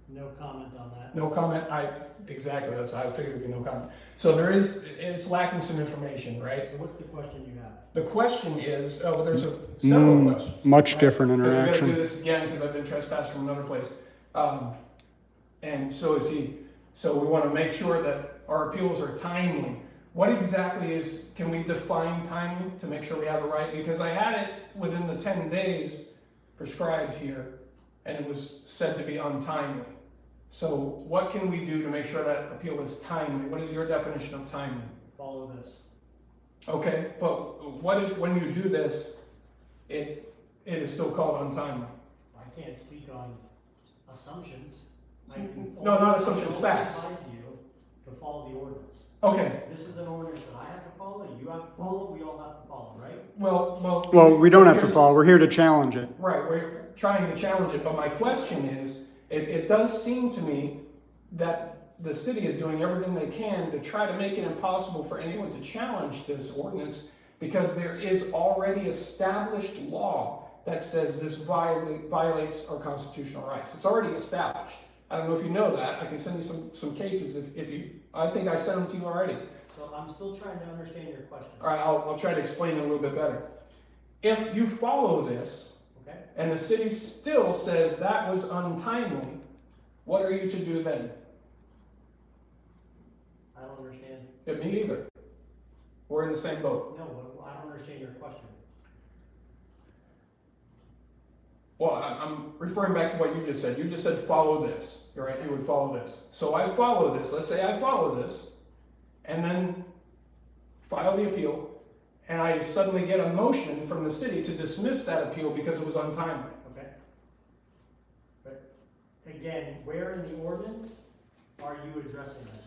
No comment on that. No comment. Exactly. That's I figured it'd be no comment. So it's lacking some information, right? So what's the question you have? The question is, there's several questions. Much right? different Because interaction. we got to do this again because I've been trespassed from another place, and so is he. So we want to make sure that our appeals are timely. What exactly can we define timely to make sure we have it right? Because I had it within the 10 days prescribed here, and it was said to be untimely. So what can we do to make sure that appeal is timely? What is your definition of timely? Follow this. Okay, but what if when you do this, it is still called untimely? I can't speak on assumptions. I can No, not only- assumptions, I can facts. only advise you to follow the ordinance. Okay, This is an ordinance that I have to follow, you have to follow, we all have to follow, right? well. We don't have to here's- follow. We're here to challenge it. Right, we're trying to challenge it, but my question is, it does seem to me that the city is doing everything they can to try to make it impossible for anyone to challenge this ordinance, because there is already established law that says this violates our constitutional rights. It's already established. I don't know if you know that. I can send you some cases if you, I think I sent them to you already. So I'm still trying to understand your question. All right, I'll try to explain it a little bit better. If you follow this, Okay? and the city still says that was untimely, what are you to do then? I don't understand. Me either. We're in the same boat. No, I don't understand your question. Well, I'm referring back to what you just said. You just said follow this. You're right, you would follow this. So I follow this. Let's say I follow this, and then file the appeal, and I suddenly get a motion from the city to dismiss that appeal because it was untimely. Okay? But again, where in the ordinance are you addressing this?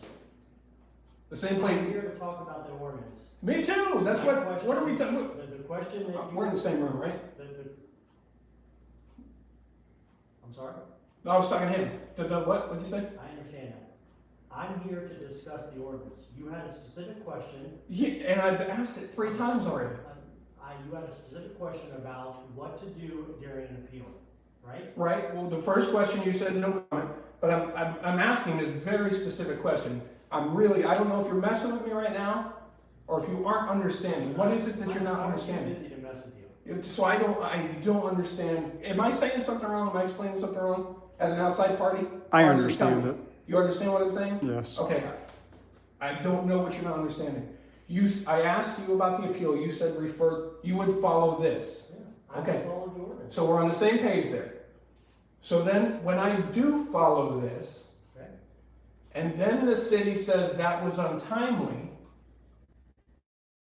The same I'm place. here to talk about the ordinance. Me too. That's My what. question- What are we doing? The question that you. We're in the same room, right? I'm sorry? No, I was talking to him. What? What'd you say? I understand that. I'm here to discuss the ordinance. You had a specific question. Yeah, and I've asked it 3 times already. You had a specific question about what to do during an appeal, right? Right. Well, the first question you said no comment, but I'm asking this very specific question. I don't know if you're messing with me right now, or if you aren't understanding. What is it that you're not understanding? I'm busy to mess with you. So I don't understand. Am I saying something wrong? Am I explaining something wrong as an outside party? I Honestly, tell understand me. it. You understand what I'm saying? Yes. Okay. I don't know what you're not understanding. I asked you about the appeal. You said you would follow this. Yeah, I Okay. follow the ordinance. So we're on the same page there. So then when I do follow this, Okay. and then the city says that was untimely,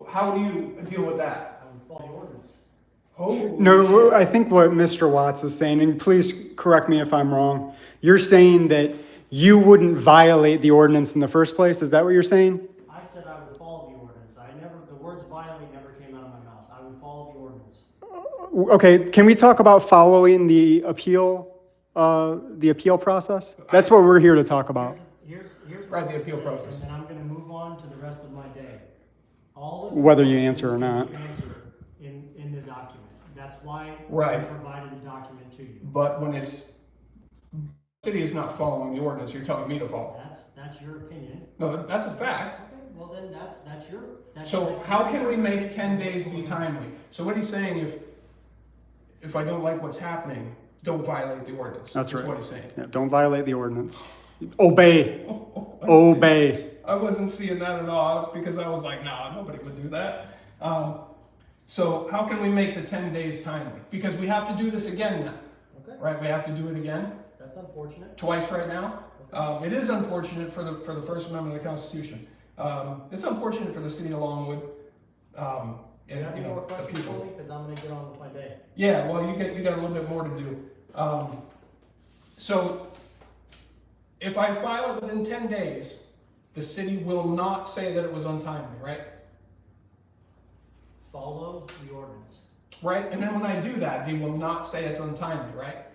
how do you deal with that? I would follow the ordinance. Oh, No, I think what Mr. Watts is saying, and please correct me if I'm wrong, you're saying that you wouldn't violate the ordinance in the first place? Is that what you're saying? I said I would follow the ordinance. The words violate never came out of my mouth. I would follow the ordinance. Okay, can we talk about following the appeal process? That's what we're here to talk about. Here's Right, what the it appeal says, process. And then I'm gonna move on to the rest of my day. All of Whether the you answer or questions not. can be answered in the document. That's why I Right. provided the document to you. But when the city is not following the ordinance, you're telling me to follow. That's your opinion. No, that's a fact. Okay, well then that's your. So that's how your can we opinion. make 10 days be timely? So what he's saying, if I don't like what's happening, don't violate the ordinance. That's right. what he's saying. Yeah, don't violate the ordinance. Obey. Obey. I wasn't seeing that at all because I was like, nah, nobody would do that. So how can we make the 10 days timely? Because we have to do this again now, Okay, right? We have to do it again, that's unfortunate. twice right now. It is unfortunate for the First Amendment of the Constitution. It's unfortunate for the city of Longwood. And You have any more the questions for people. me? Because I'm gonna get on with my day. Yeah, well, you got a little bit more to do. So if I file it within 10 days, the city will not say that it was untimely, right? Follow the ordinance. Right? And then when I do that, they will not say it's untimely, right?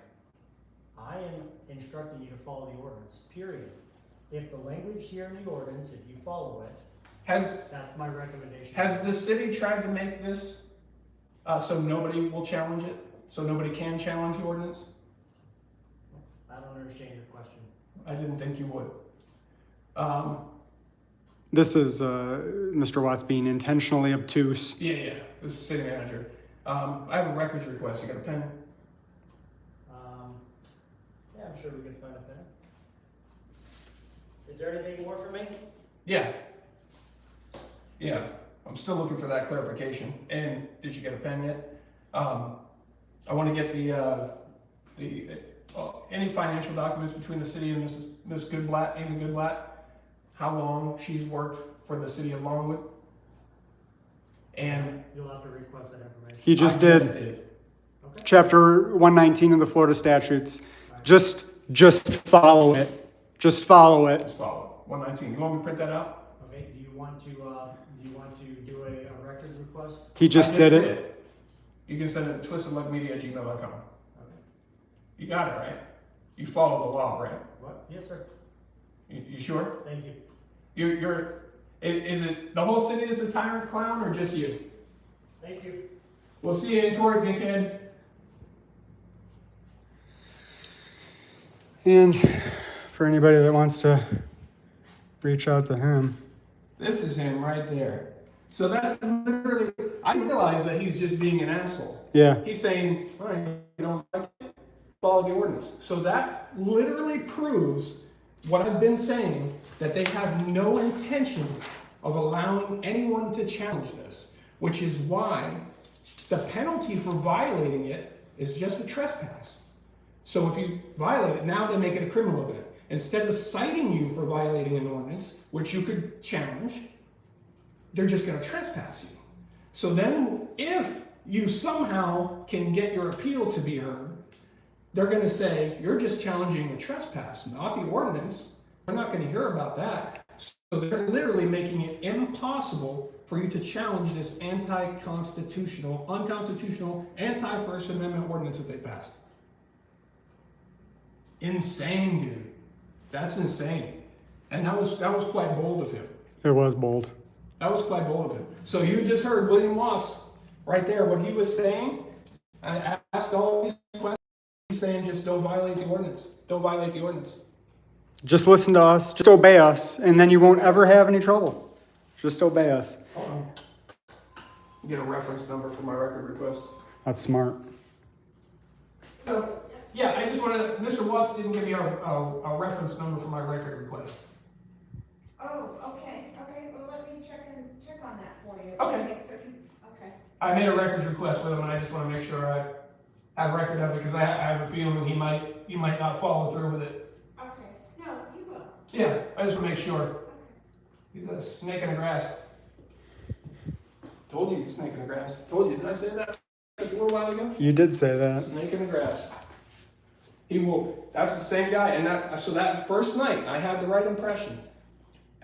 I am instructing you to follow the ordinance, period. If the language here in the ordinance, if you follow it, that's my recommendation. Has the city tried to make this so nobody will challenge it? So nobody can challenge the ordinance? I don't understand your question. I didn't think you would. This is Mr. Watts being intentionally obtuse. Yeah, this is city manager. I have a records request. You got a pen? Yeah, I'm sure we can find a pen. Is there anything more for me? Yeah. I'm still looking for that clarification. And did you get a pen yet? I want to get any financial documents between the city and Ms. Goodblatt, Amy Goodblatt, how long she's worked for the city of Longwood. And You'll have to request that information. He just I did. Okay. Chapter 119 of the Florida statutes. Just follow it. Just follow it. Just follow. 119. You want me to print that out? Okay, do you want to do a records request? He just did it. You can send it to twistedluckmedia@gmail.com. Okay. You got it, right? You follow the law, right? What? Yes, sir. You sure? Thank you. Is it the whole city that's a tyrant clown or just you? Thank you. We'll see you in court, dickhead. And for anybody that wants to reach out to him. This is him right there. So that's literally, I realize that he's just being an asshole. Yeah. He's saying, all right, you don't like it, follow the ordinance. So that literally proves what I've been saying, that they have no intention of allowing anyone to challenge this, which is why the penalty for violating it is just a trespass. So if you violate it, now they make it a criminal event. Instead of citing you for violating an ordinance, which you could challenge, they're just going to trespass you. So then if you somehow can get your appeal to be heard, they're going to say, you're just challenging the trespass, not the ordinance. We're not going to hear about that. So they're literally making it impossible for you to challenge this anti-constitutional, unconstitutional, anti-First Amendment ordinance that they passed. Insane, dude. That's insane. And that was quite bold of him. It was bold. That was quite bold of him. So you just heard William Watts right there, what he was saying. I asked all these questions. He's saying just don't violate the ordinance. Don't violate the ordinance. Just listen to us. Just obey us, and then you won't ever have any trouble. Just obey us. Hold on. Get a reference number for my record request. That's smart. So, yeah, I just want to, Mr. Watts didn't give me a reference number for my record request. Oh, okay, well, let me check on that for you. Okay. Make certain, okay. I made a records request with him, and I just want to make sure I have record of it, because I have a feeling he might not follow through with it. Okay, no, you will. Yeah, I just want to make sure. Okay. He's a snake in the grass. Told you he's a snake in the grass. Told you, did I say that just a little while ago? You did say that. Snake in the grass. He will, that's the same guy, and so that first night, I had the right impression.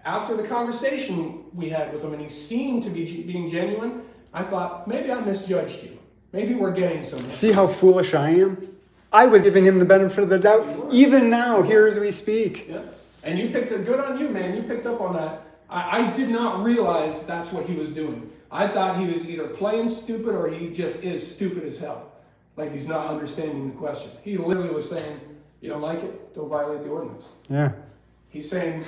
After the conversation we had with him, and he seemed to be being genuine, I thought, maybe I misjudged you. Maybe we're getting somewhere. See how foolish I am? I was giving him the benefit of the doubt. Even now, here as we speak. Yeah. And you picked it good on you, man. You picked up on that. I did not realize that's what he was doing. I thought he was either playing stupid or he just is stupid as hell. Like he's not understanding the question. He literally was saying, you don't like it? Don't violate the ordinance. Yeah. He's saying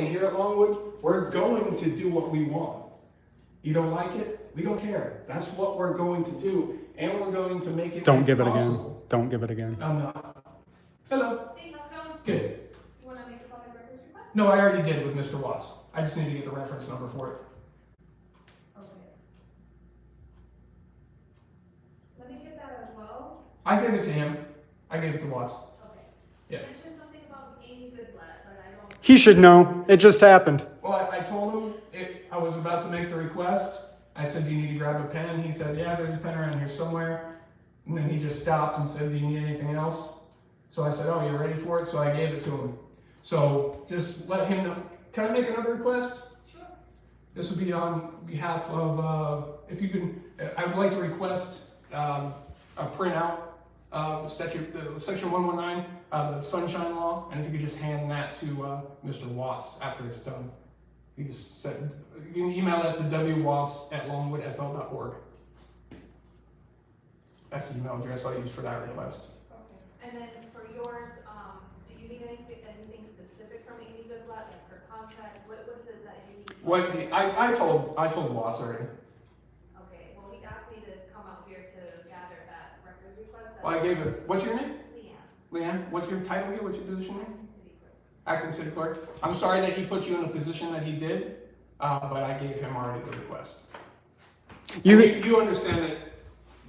here at Longwood, we're going to do what we want. You don't like it? We don't care. That's what we're going to do. And we're going to make it Don't give it again. impossible. Don't give it again. I'm not. Hello. Hey, how's it going? Good. You wanna make a public records request? No, I already did with Mr. Watts. I just need to get the reference number for it. Okay. Let me get that as well. I gave it to him. I gave it to Watts. Okay. Yeah. You mentioned something about Amy Goodblatt, but I don't. He should know. It just happened. Well, I told him I was about to make the request. I said, do you need to grab a pen? He said, yeah, there's a pen around here somewhere. And then he just stopped and said, do you need anything else? So I said, oh, you're ready for it? So I gave it to him. So just let him know. Can I make another request? Sure. This would be on behalf of, if you can, I would like to request a printout of statute, section 119, the sunshine law, and if you could just hand that to Mr. Watts after it's done. You just said, you can email that to wwatts@longwoodfl.org. That's the email address I'll use for that request. Okay. And then for yours, do you need anything specific from Amy Goodblatt, like her contract? What is it that you need? What I told Watts already. Okay, well, he asked me to come out here to gather that records request. Well, I gave it. What's your name? Leanne. Leanne. What's your title here? What's your position here? City Clerk. Acting city clerk. I'm sorry that he put you in the position that he did, but I gave him already the request. You understand that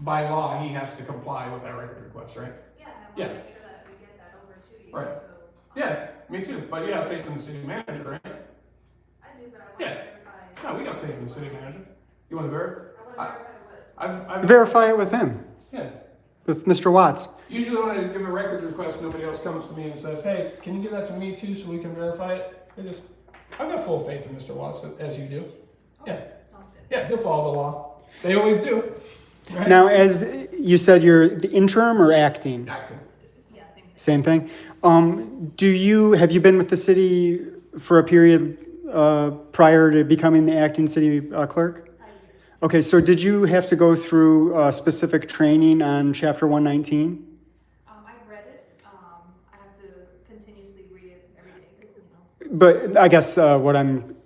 by law he has to comply with that record request, right? Yeah, and I want Yeah. to make sure that we get that over to you. Right. So, Yeah, me too. But you have faith in the city manager, right? I do, but I want Yeah. to verify. No, we got faith in the city manager. You want to verify? I want to verify what. I've Verify it with him, Yeah. with Mr. Watts. Usually when I give a record request, nobody else comes to me and says, hey, can you give that to me too so we can verify it? I've got full faith in Mr. Watts, as you do. Yeah. Sounds good. Yeah, he'll follow the law. They always do. Right? Now, as you said, you're the interim or acting? Acting. Yeah, same thing. Same thing. Have you been with the city for a period prior to becoming the acting city clerk? 5 years. Okay, so did you have to go through specific training on Chapter 119? I've read it. I have to continuously read it every day because, But I guess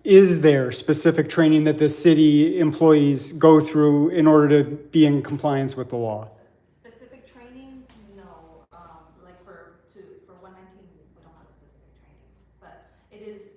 is there specific training that the city employees go through in order to be in compliance with the law? specific training, no. Like for 119, we don't have a specific training, but it is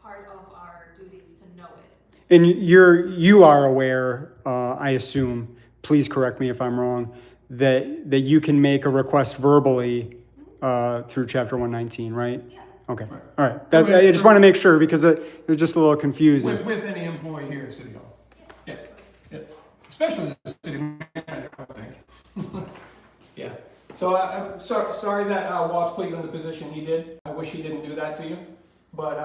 part of our duties to know it. And you are aware, I assume, please correct me if I'm wrong, that you can make a request verbally through Chapter 119, right? Yeah. Okay, all right. I just want to make sure because it was just a little confusing. With any employee here at City Hall. Yeah. Yeah. Especially the city manager, I think. Yeah. So I'm sorry that Watts put you in the position he did. I wish he didn't do that to you. But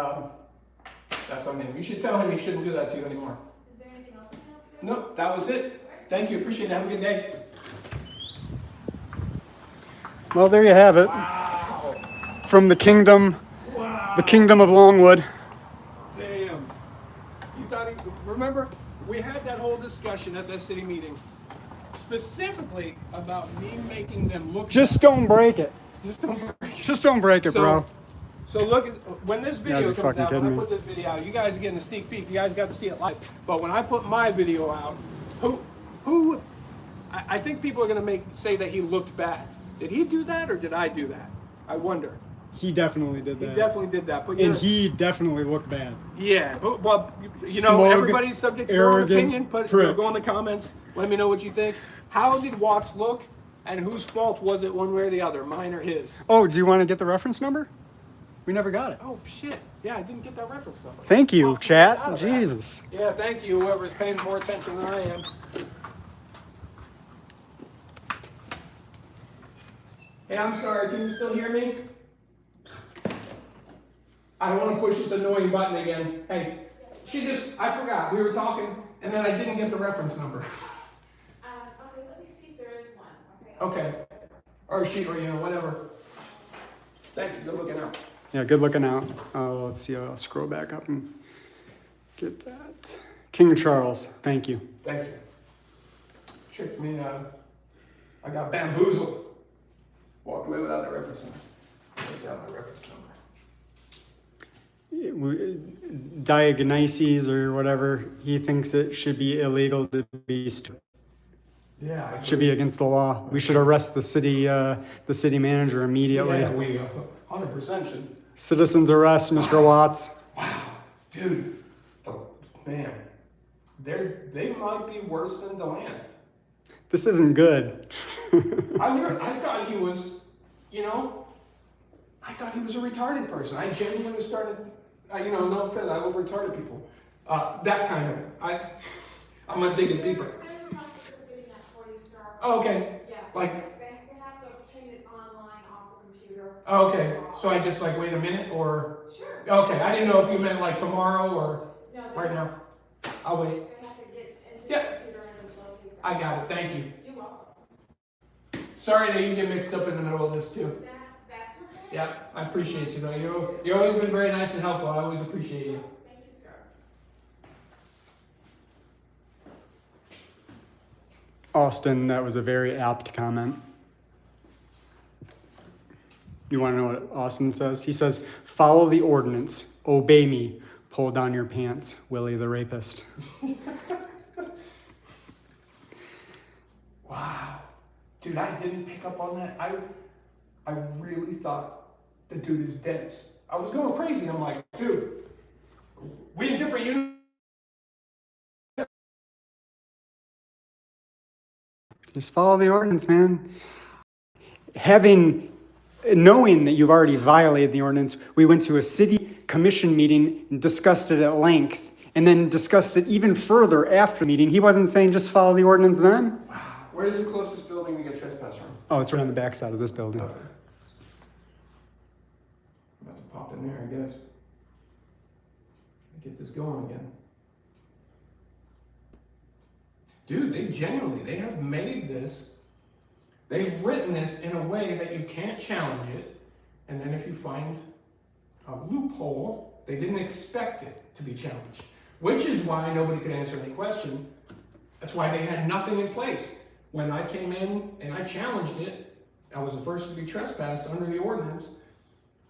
that's on him. You should tell him he shouldn't do that to you anymore. Is there anything else I can help you with? Nope, that was it. Thank you. Appreciate it. Have a good day. Well, there you have it. Wow. From the kingdom of Longwood. Damn. You thought remember, we had that whole discussion at that city meeting, specifically about me making them look Just don't break it. Just don't break it. Just don't break it, bro. So look at, when this video be comes fucking out, when kidding I me. put this video out, you guys are getting a sneak peek. You guys got to see it live. But when I put my video out, I think people are gonna say that he looked bad. Did he do that or did I do that? I wonder. He definitely did that. He definitely did that. But And he definitely looked bad. yeah, but well, you know, Smug, everybody's subject to their own arrogant opinion. But prick. go in the comments. Let me know what you think. How did Watts look, and whose fault was it, one way or the other, mine or his? Oh, do you want to get the reference number? We never got it. Oh shit! Yeah, I didn't get that reference number. Thank you, Out of chat. that. Jesus. Yeah, thank you, whoever's paying more attention than I am. Hey, I'm sorry. Can you still hear me? I don't want to push this annoying button again. Hey, I forgot. We were talking, and then I didn't get the reference number. Okay, let me see if there is one, Okay. Or sheet, or whatever. Thank you. Good looking out. Yeah, good looking out. Let's see. I'll scroll back up and get that. King Charles. Thank you. Thank you. Tricked me. I got bamboozled. Walked away without the reference number. Without my reference number. Diagnosis or whatever. He thinks it should be illegal to be stupid. Yeah. It should be against the law. We should arrest the city manager immediately. Yeah, we 100% should. Citizens arrest Mr. Watts. Wow, dude. Man, they might be worse than DeLand. This isn't good. I thought he was, I thought he was a retarded person. I genuinely started, no offense, I love retarded people. That kind of, I'm gonna dig it deeper. There's a process of getting that before you start. Oh, okay. Yeah. Like, They have to obtain it online off the computer. Okay, so I just like wait a minute or? Sure. Okay, I didn't know if you meant like tomorrow or No, right now. I'll wait. They have to get into Yeah. the computer and locate that. I got it, thank you. You're welcome. Sorry that you get mixed up in the middle of this too. That's okay. Yeah, I appreciate you though. You've always been very nice and helpful. I always appreciate you. Thank you, sir. Austin, that was a very apt comment. You want to know what Austin says? He says, follow the ordinance, obey me, pull down your pants, Willie the rapist. Wow. Dude, I didn't pick up on that. I really thought the dude is dense. I was going crazy. I'm like, dude, we in different units. Just follow the ordinance, man. Knowing that you've already violated the ordinance, we went to a city commission meeting and discussed it at length, and then discussed it even further after the meeting. He wasn't saying just follow the ordinance then? Where's the closest building to get trespassed from? Oh, it's right on the back side of this building. Okay. I'm about to pop in there, I guess. Get this going again. Dude, they have made this, they've written this in a way that you can't challenge it, and then if you find a loophole, they didn't expect it to be challenged, which is why nobody could answer any question. That's why they had nothing in place. When I came in and I challenged it, I was the first to be trespassed under the ordinance,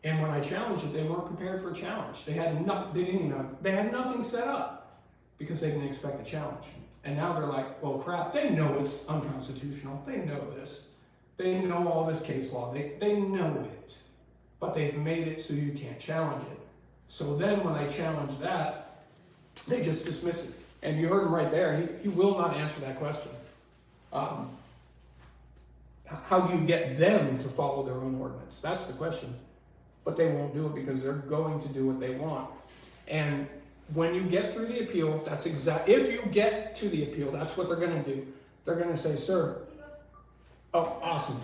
and when I challenged it, they weren't prepared for a challenge. They had nothing, they had nothing set up because they didn't expect a challenge. And now they're like, well, crap, they know it's unconstitutional. They know this. They know all this case law. They know it. But they've made it so you can't challenge it. So then when I challenge that, they just dismiss it. And you heard him right there. He will not answer that question. How do you get them to follow their own ordinance? That's the question. But they won't do it because they're going to do what they want. And when you get through the appeal, if you get to the appeal, that's what they're going to do. They're going to say, sir, oh, awesome.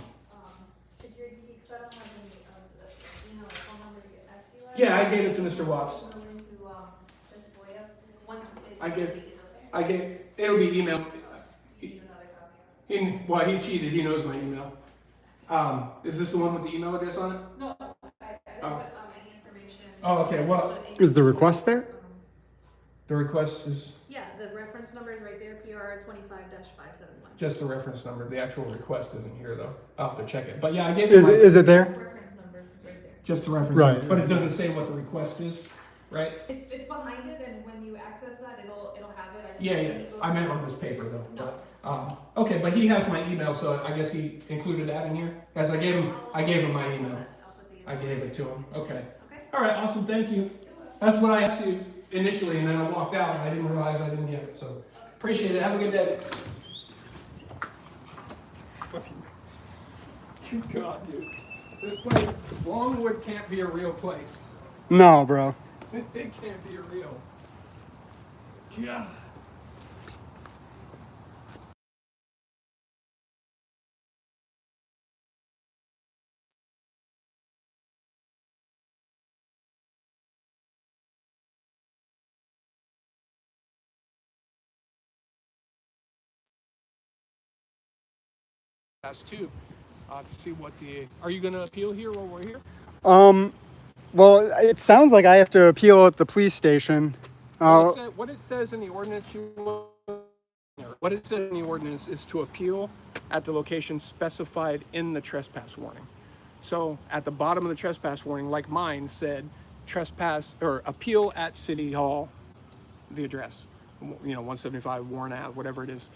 Because I don't have any phone number to get back to you. Yeah, I gave it to Mr. Watts. It'll be emailed. He cheated, he knows my email. Is this the one with the email address on it? No, I didn't put any information. Oh, okay, well, Is the request there? the request is Yeah, the reference number is right there, PR 25-571. just the reference number. The actual request isn't here, though. I'll have to check it. But yeah, I gave Is him it there? Reference number is right there. just the reference Right. number. But it doesn't say what the request is, right? It's behind it, and when you access that, it'll have it. Yeah. I meant on this paper, though. But, okay, but he has my email, so I guess he included that in here. As I gave him my email. I gave it to him. Okay. All right, awesome. Thank you. That's what I asked you initially, and then I walked out, and I didn't realize I didn't get it. So appreciate it. Have a good day. Good God, dude. This place, Longwood can't be a real place. No, bro. It can't be real. Yeah. Too, to see what are you going to appeal here while we're here? Well, it sounds like I have to appeal at the police station. What it says in the ordinance, what it says in the ordinance is to appeal at the location specified in the trespass warning. So at the bottom of the trespass warning, like mine said, trespass or appeal at City Hall, the address, 175 Warren Ave, whatever it is.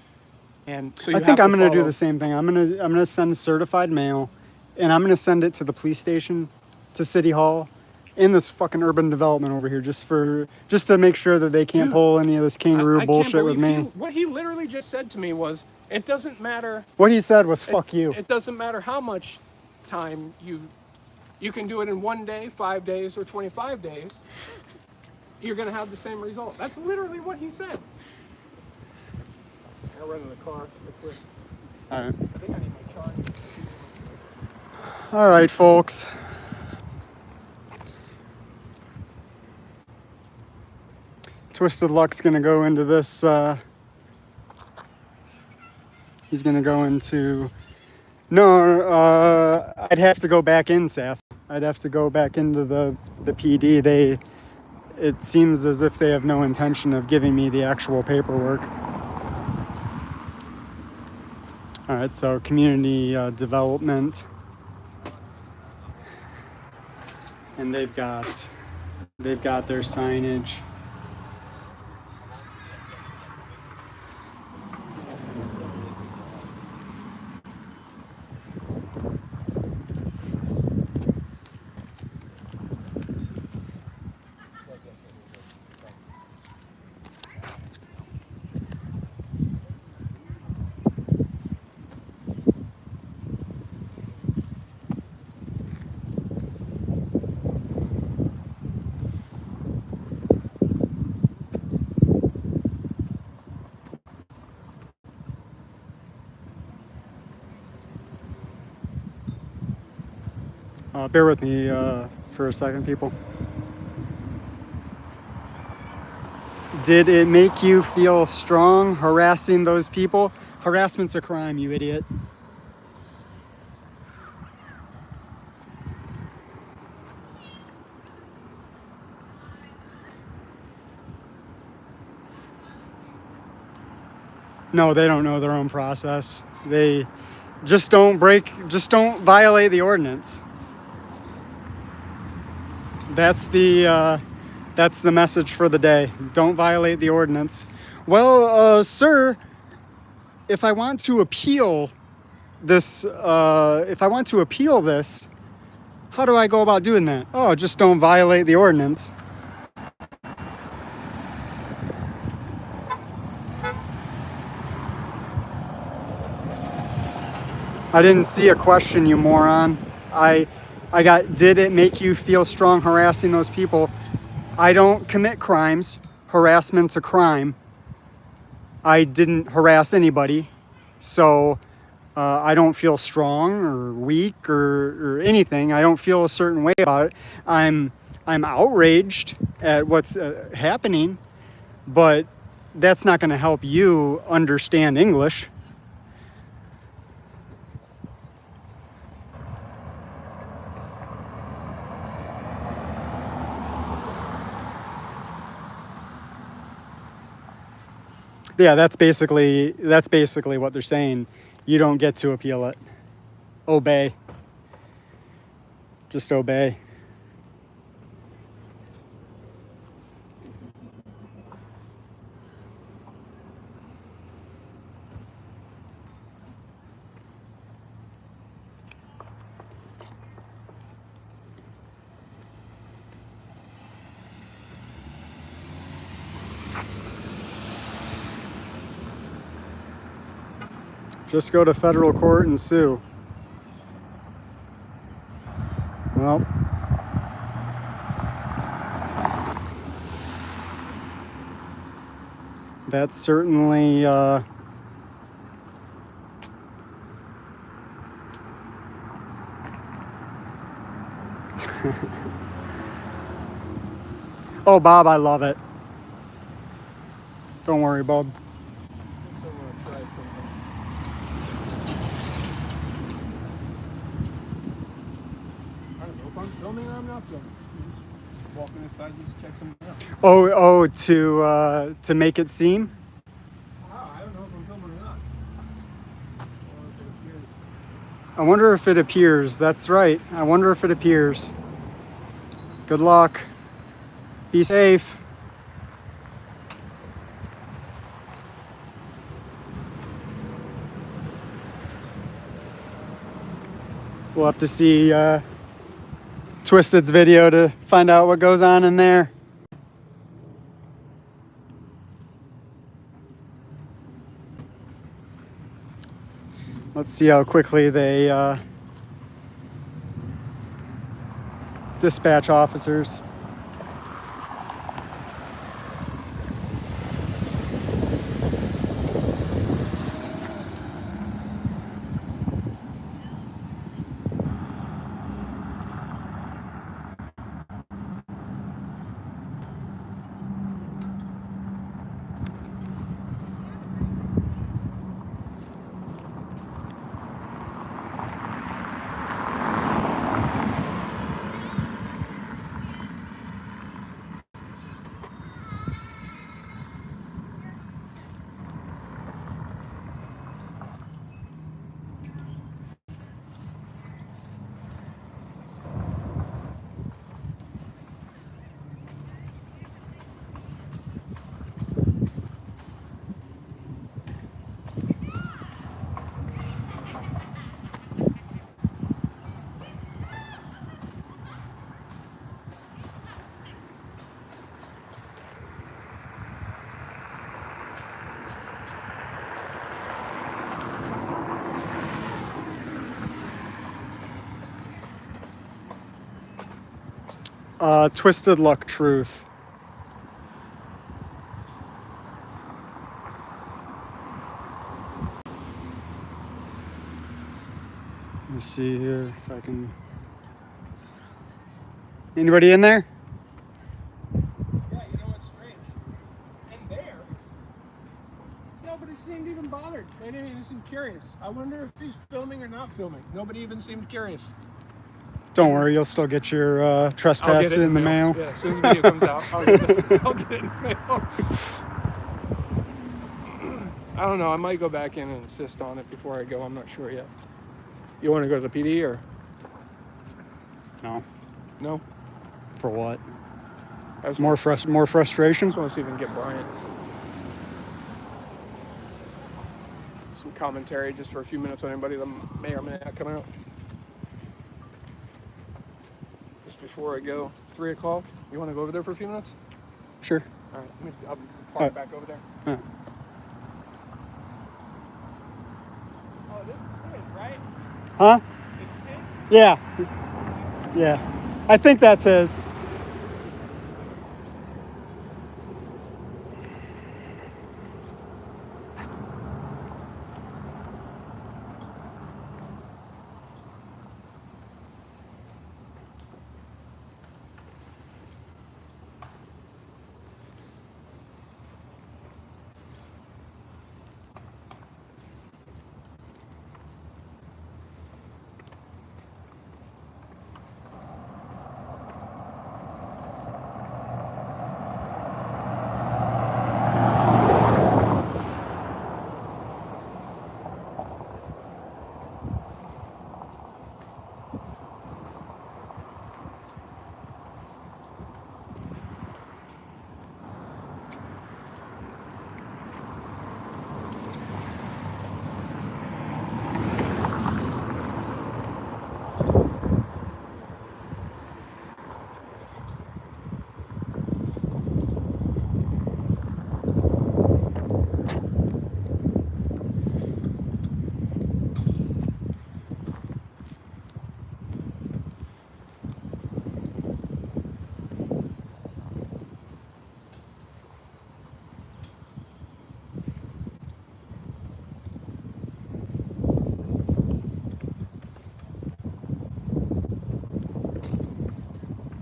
And so I think I'm going to do the same thing. I'm going to send certified mail, and I'm going to send it to the police station, to City Hall, in this fucking urban development over here, just to make sure that they can't pull any of this kangaroo bullshit with me. What he literally just said to me was, it doesn't matter. What he said was, fuck you. It doesn't matter how much time you can do it in 1 day, 5 days, or 25 days. You're going to have the same result. That's literally what he said. I'll run in the car real quick. All right. I think I need my charge. All right, folks. Twisted Luck's gonna go into this, he's gonna go into, no, I'd have to go back in, Sass. I'd have to go back into the PD. It seems as if they have no intention of giving me the actual paperwork. All right, so community development. And they've got their signage. Bear with me for a second, people. Did it make you feel strong harassing those people? Harassment's a crime, you idiot. No, they don't know their own process. They just don't violate the ordinance. That's the message for the day. Don't violate the ordinance. Well, sir, if I want to appeal this, how do I go about doing that? Oh, just don't violate the ordinance. I didn't see a question, you moron. I got, did it make you feel strong harassing those people? I don't commit crimes. Harassment's a crime. I didn't harass anybody. So I don't feel strong or weak or anything. I don't feel a certain way about it. I'm outraged at what's happening, but that's not going to help you understand English. Yeah, that's basically what they're saying. You don't get to appeal it. Obey. Just obey. Just go to federal court and sue. Well, that's certainly oh, Bob, I love it. Don't worry, Bob. Filming or I'm not filming. You just walking aside, just check something out. Oh, to make it seem. I don't know if I'm filming or not. I wonder if it appears. That's right. I wonder if it appears. Good luck. Be safe. We'll have to see Twisted's video to find out what goes on in there. Let's see how quickly they dispatch officers. Twisted Luck Truth. Let me see here if I can. Anybody in there? Yeah, you know what's strange? And there, nobody seemed even bothered. They didn't even seem curious. I wonder if he's filming or not filming. Nobody even seemed curious. Don't worry, you'll still get your I'll trespass get it in the mail. Yeah, as soon as the video comes out, I'll get it in the mail. I don't know. I might go back in and insist on it before I go. I'm not sure yet. You want to go to the PD or No. no? For what? I just More frustration? want to see if we can get Bryant. Some commentary just for a few minutes on anybody that may or may not come out. Just before I go, 3 o'clock. You want to go over there for a few minutes? Sure. All right, I'll park back over there. Yeah. Oh, this is his, right? Huh? This is his? Yeah. Yeah. I think that's his.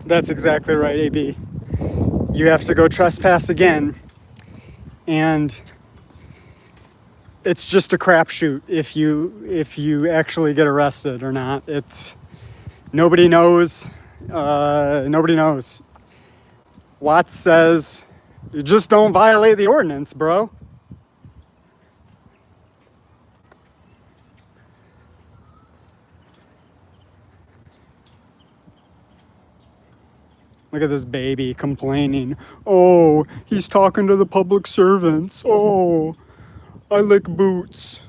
That's exactly right, AB. You have to go trespass again, and it's just a crapshoot if you actually get arrested or not. It's nobody knows. Nobody knows. Watts says, "You just don't violate the ordinance, bro." Look at this baby complaining. Oh, he's talking to the public servants. Oh, I lick boots.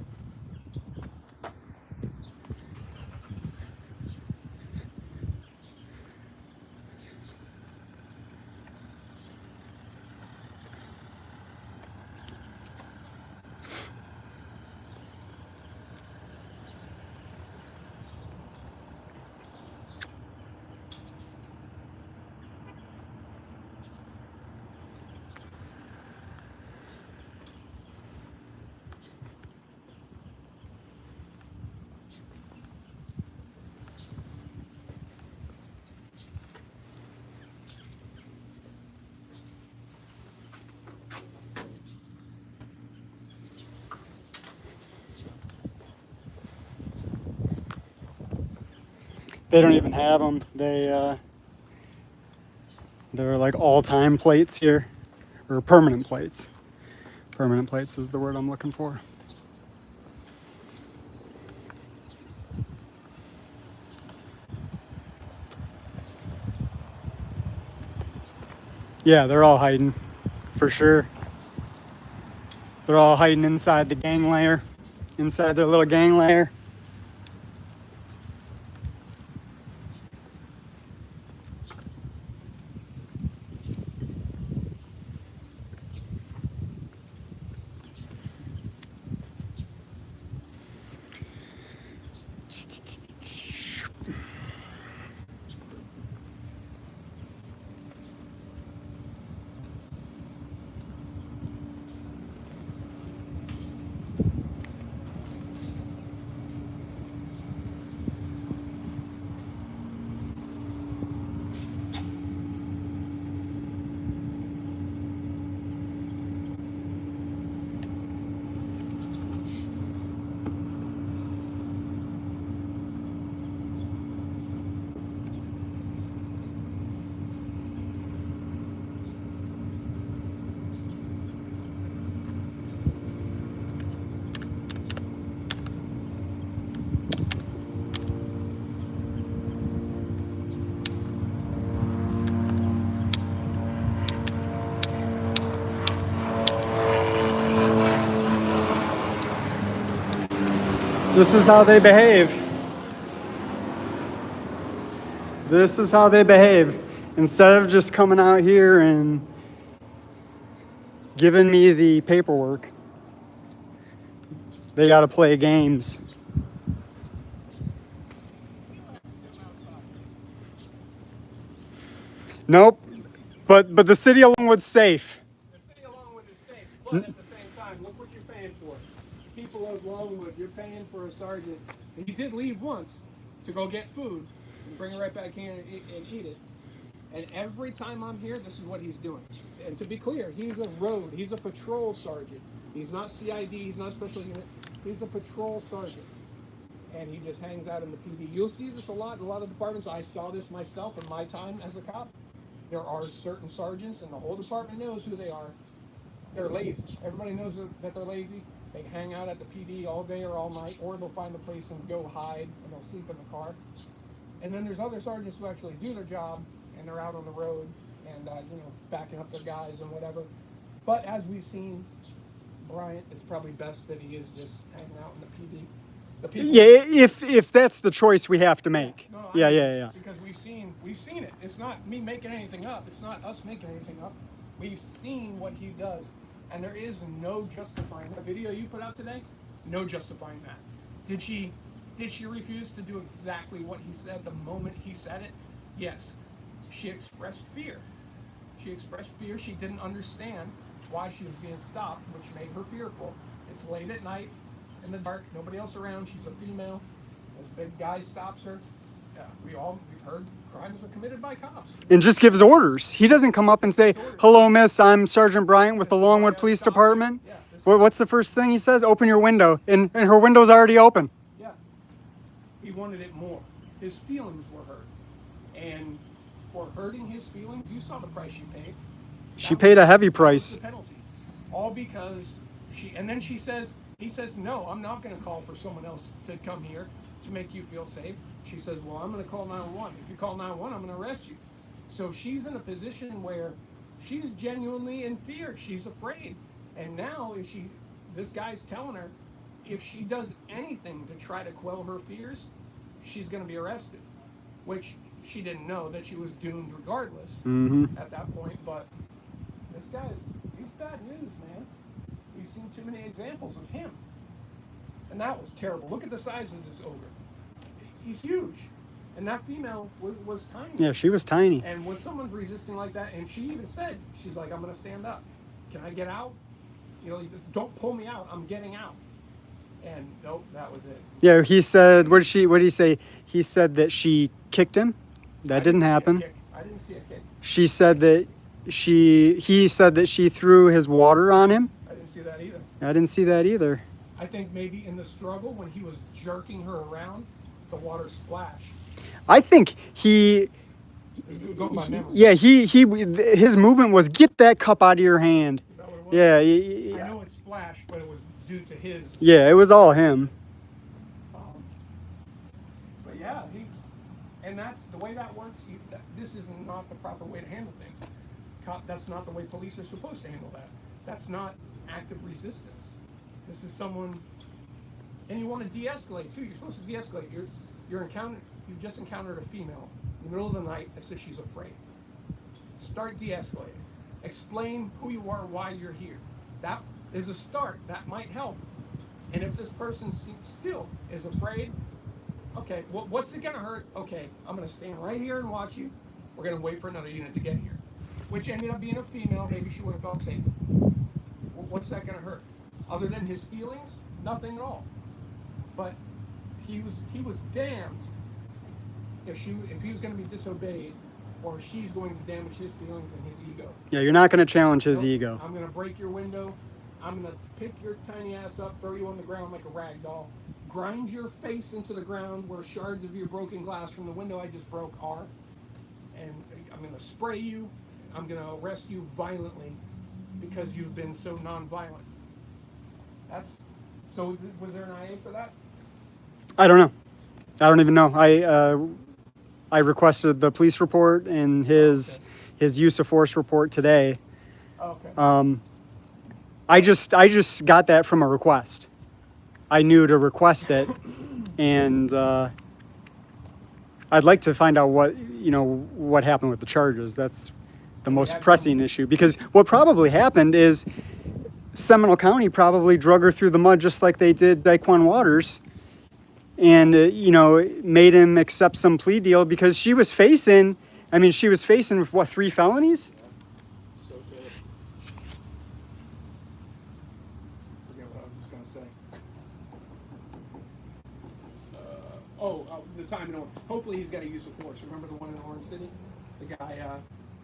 They don't even have them. They're like all-time plates here, or permanent plates. Permanent plates is the word I'm looking for. Yeah, they're all hiding, for sure. They're all hiding inside the gang lair, inside their little gang lair. This is how they behave. This is how they behave. Instead of just coming out here and giving me the paperwork, they got to play games. Nope. But the city of Longwood's safe. The city of Longwood is safe, but at the same time, look what you're paying for. People of Longwood, you're paying for a sergeant. And he did leave once to go get food and bring it right back in and eat it. And every time I'm here, this is what he's doing. And to be clear, he's a patrol sergeant. He's not CID, he's not special unit. He's a patrol sergeant. And he just hangs out in the PD. You'll see this a lot in a lot of departments. I saw this myself in my time as a cop. There are certain sergeants, and the whole department knows who they are. They're lazy. Everybody knows that they're lazy. They hang out at the PD all day or all night, or they'll find a place and go hide, and they'll sleep in the car. And then there's other sergeants who actually do their job, and they're out on the road and backing up their guys and whatever. But as we've seen, Bryant, it's probably best that he is just hanging out in the PD. Yeah, if that's the choice we have to make. No, Yeah. Because we've seen it. It's not me making anything up. It's not us making anything up. We've seen what he does, and there is no justifying the video you put out today. No justifying that. Did she refuse to do exactly what he said the moment he said it? Yes. She expressed fear. She didn't understand why she was being stopped, which made her fearful. It's late at night, in the dark, nobody else around. She's a female. This big guy stops her. Yeah, we've heard crimes are committed by cops. And just gives orders. He doesn't come up and say, "Hello, miss, I'm Sergeant Bryant with the Longwood Police Department." Yeah, What's the first thing he says? Open your window. And her window's already open. yeah. He wanted it more. His feelings were hurt. And for hurting his feelings, you saw the price she paid. She paid a heavy That was price. the penalty. All because he says, no, I'm not going to call for someone else to come here to make you feel safe. She says, well, I'm going to call 911. If you call 911, I'm going to arrest you. So she's in a position where she's genuinely in fear. She's afraid. And now this guy's telling her, if she does anything to try to quell her fears, she's going to be arrested. Which she didn't know that she was doomed regardless at that point. But he's bad news, man. We've seen too many examples of him. And that was terrible. Look at the size of this ogre. He's huge. And that female was tiny. Yeah, she was tiny. And when someone's resisting like that, and she even said, she's like, I'm going to stand up. Can I get out? Don't pull me out. I'm getting out. And nope, that was it. Yeah, he said, what did he say? He said that she kicked him. That didn't happen. I didn't see a kick. He said that she threw his water on him. I didn't see that either. I didn't see that either. I think maybe in the struggle when he was jerking her around, the water splashed. I think he This is going by memory. Yeah, his movement was get that cup out of your hand. Is that what it was? Yeah. I know it splashed, but it was due to his. Yeah, it was all him. But yeah, and that's the way that works. This is not the proper way to handle things. That's not the way police are supposed to handle that. That's not active resistance. This is someone, and you want to de-escalate too. You're supposed to de-escalate. You've just encountered a female in the middle of the night that says she's afraid. Start de-escalating. Explain who you are, why you're here. That is a start. That might help. And if this person still is afraid, okay, what's it gonna hurt? Okay, I'm gonna stand right here and watch you. We're gonna wait for another unit to get here. Which ended up being a female. Maybe she would have felt safe. What's that gonna hurt? Other than his feelings, nothing at all. But he was damned if he was going to be disobeyed, or she's going to damage his feelings and his ego. Yeah, you're not going to challenge his ego. I'm going to break your window. I'm going to pick your tiny ass up, throw you on the ground like a rag doll, grind your face into the ground where shards of your broken glass from the window I just broke are, and I'm going to spray you. I'm going to arrest you violently because you've been so non-violent. So was there an IA for that? I don't know. I don't even know. I requested the police report and his use of force report today. Okay. I just got that from a request. I knew to request it, and I'd like to find out what happened with the charges. That's the most pressing issue, because what probably happened is Seminole County probably drug her through the mud just like they did Daquan Waters, and made him accept some plea deal, because she was facing 3 felonies? So to forget what I was just gonna say. The time in Orange. Hopefully he's got a use of force. Remember the one in Orange City? The guy,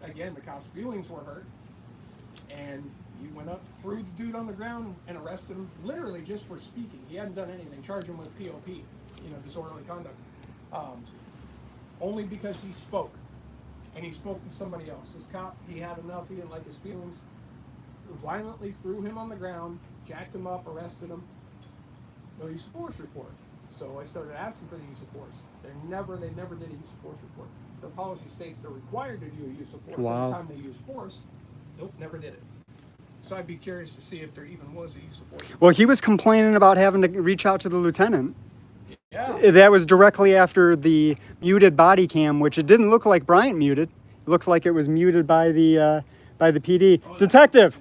again, the cop's feelings were hurt, and he went up, threw the dude on the ground, and arrested him, literally just for speaking. He hadn't done anything. Charged him with POP, disorderly conduct, only because he spoke, and he spoke to somebody else. This cop, he had enough. He didn't like his feelings. Violently threw him on the ground, jacked him up, arrested him. No use of force report. So I started asking for the use of force. They never did a use of force report. The policy states they're required to do a use of force. Wow. Every time they use force, nope, never did it. So I'd be curious to see if there even was a use of force. Well, he was complaining about having to reach out to the lieutenant. Yeah. That was directly after the muted body cam, which it didn't look like Bryant muted. It looked like it was muted by the PD. Oh, Detective.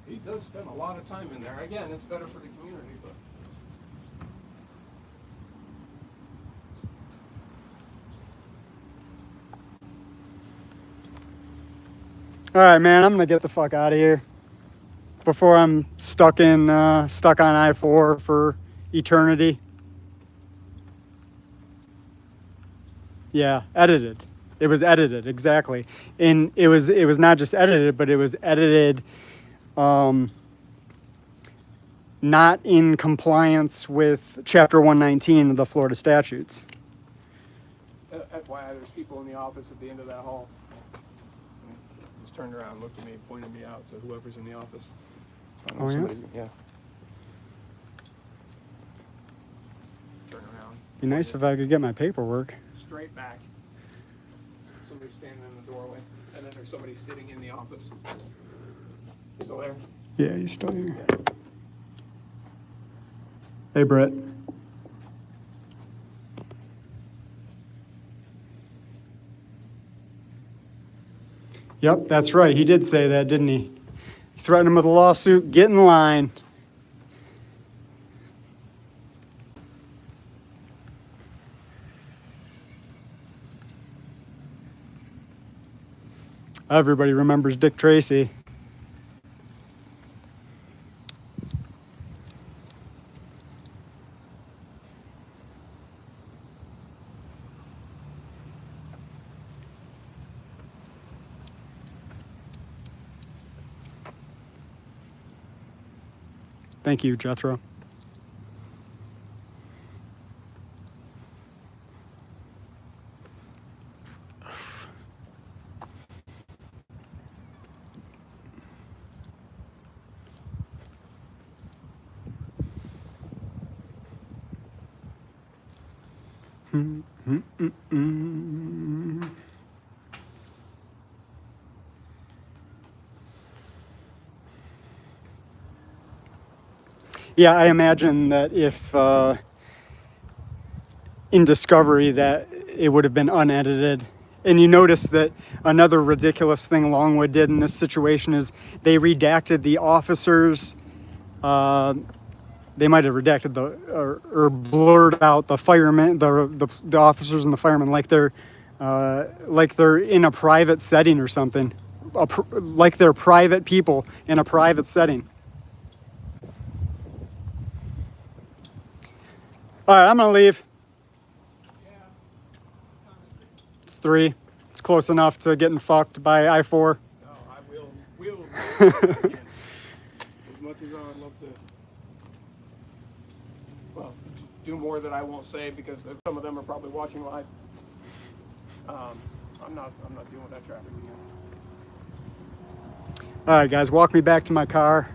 He does spend a lot of time in there. Again, it's better for the community, but. All right, man, I'm gonna get the fuck out of here before I'm stuck on I-4 for eternity. Yeah, edited. It was edited, exactly. And it was not just edited, but it was edited not in compliance with Chapter 119 of the Florida statutes. FYI, there's people in the office at the end of that hall. Just turned around, looked at me, pointed me out to whoever's in the office. So I know Oh, yeah? somebody's- yeah. Turn around. Be nice if I could get my paperwork. Straight back. Somebody's standing in the doorway, and then there's somebody sitting in the office. Still there? Yeah, he's still here. Hey, Brett. Yep, that's right. He did say that, didn't he? He threatened him with a lawsuit. Get in line. Everybody remembers Dick Tracy. Thank you, Jethro. Yeah, I imagine that if in Discovery that it would have been unedited. And you notice that another ridiculous thing Longwood did in this situation is they redacted the officers. They might have redacted or blurred out the firemen, the officers and the firemen like they're in a private setting or something, like they're private people in a private setting. All right, I'm gonna leave. It's 3. It's close enough to getting fucked by I-4. No, I will again. As much as I'd love to, well, do more that I won't say because some of them are probably watching live. I'm not dealing with that traffic again. All right, guys, walk me back to my car.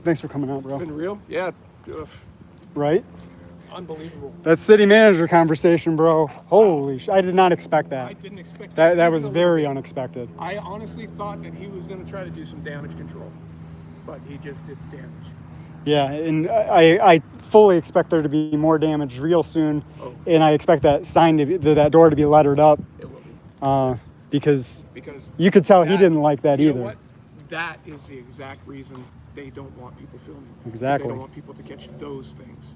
Thanks for coming out, bro. Been real? Yeah. Ugh. Right? Unbelievable. That city manager conversation, bro. Holy sh! I did not expect I that. didn't expect That was even a very little bit. unexpected. I honestly thought that he was going to try to do some damage control, but he just did damage. Yeah, and I fully expect there to be more damage real soon, Oh. and I expect that sign to be, that door to be lettered up, It will be. because Because you could tell he that- didn't like that you either. know what? That is the exact reason they don't want people filming. Because Exactly. They don't want people to catch those things.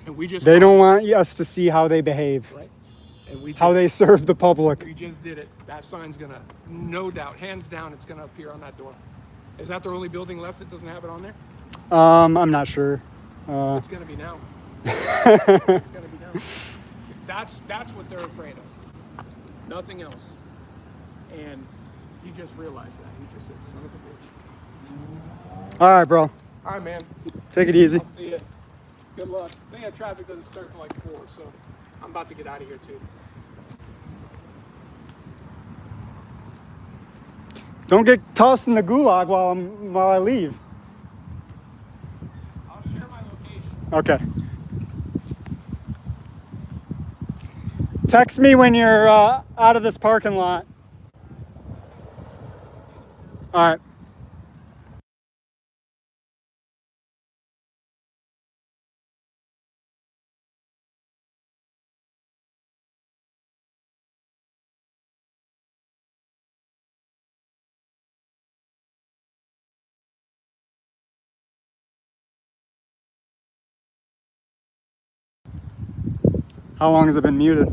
And we just They don't want us to see how they behave, right. And we just, how they serve the public. we just did it. That sign's gonna, no doubt, hands down, it's gonna appear on that door. Is that the only building left that doesn't have it on there? I'm not sure. It's gonna be now. It's gonna be now. That's what they're afraid of. Nothing else. And he just realized that. He just said, "Son of a bitch." All right, bro. All right, man. Take it easy. I'll see you. Good luck. They have traffic doesn't start till like 4, so I'm about to get out of here too. Don't get tossed in the gulag while I leave. I'll share my location. Okay. Text me when you're out of this parking lot. All right. How long has it been muted?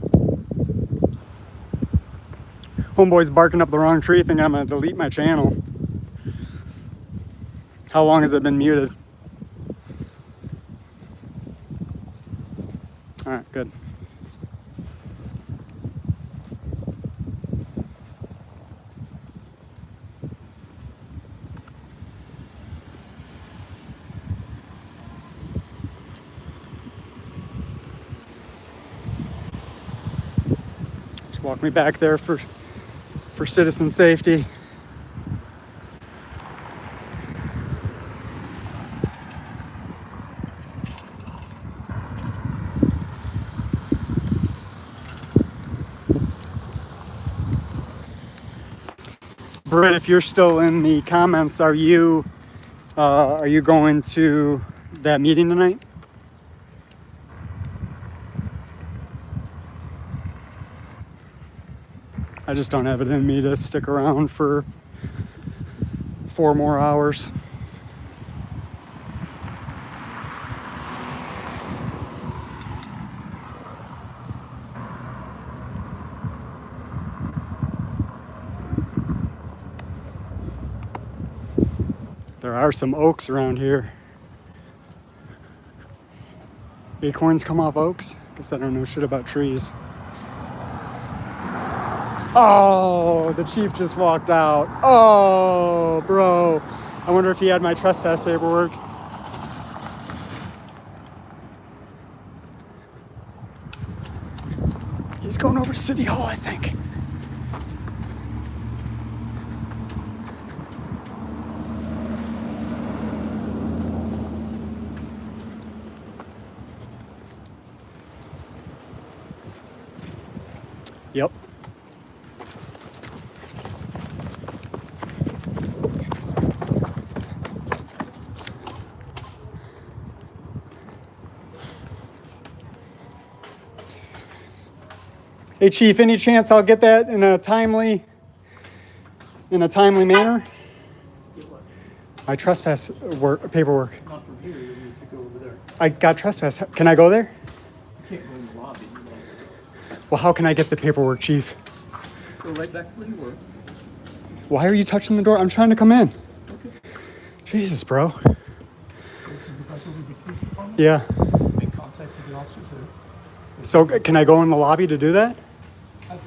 Homeboy's barking up the wrong tree, thinking I'm gonna delete my channel. How long has it been muted? All right, good. Just walk me back there for citizen safety. Britt, if you're still in the comments, are you going to that meeting tonight? I just don't have it in me to stick around for 4 more hours. There are some oaks around here. Acorns come off oaks? Guess I don't know shit about trees. Oh, the chief just walked out. Oh, bro. I wonder if he had my trespass paperwork. He's going over to City Hall, I think. Yep. Hey Chief, any chance I'll get that in a timely manner? Get what? My trespass paperwork. Not from here, you need to go over there. I got trespass. Can I go there? You can't go in the lobby. You want Well, how can I get the paperwork, Chief? to go right back to where you were. Why are you touching the door? I'm trying to come in. Okay. Jesus, bro. Go back over to the police department. Yeah. Make contact with the officers there. So can I go in the lobby to do that? I told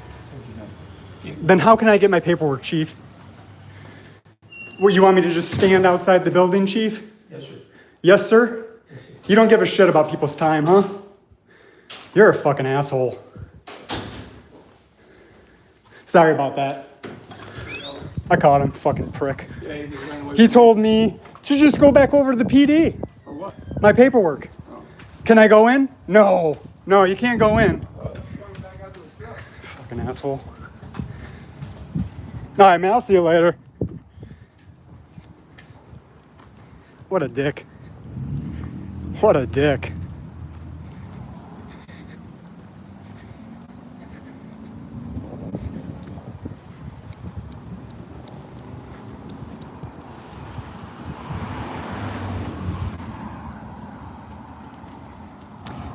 you no. Then how can I get my paperwork, Chief? Well, you want me to just stand outside the building, Chief? Yes, sir. Yes, sir? You don't give a shit about people's time, huh? You're a fucking asshole. Sorry about that. I caught him, fucking prick. Yeah, he ran away. He told me to just go back over to the PD. For what? My paperwork. Oh. Can I go in? No. No, you can't go in. Fucking asshole. All right, man, I'll see you later. What a dick. What a dick.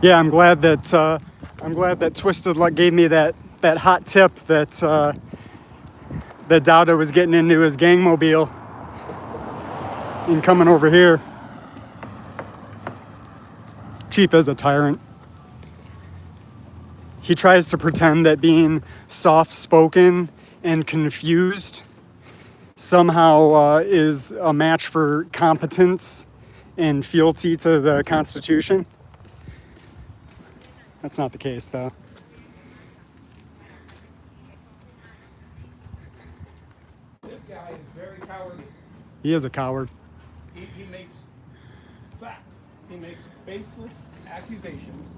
Yeah, I'm glad that Twisted Luck gave me that hot tip that that Dowda was getting into his gangmobile and coming over here. Chief is a tyrant. He tries to pretend that being soft-spoken and confused somehow is a match for competence and fealty to the Constitution. That's not the case, though. This guy is very cowardly. He is a coward. He makes fact. He makes baseless accusations.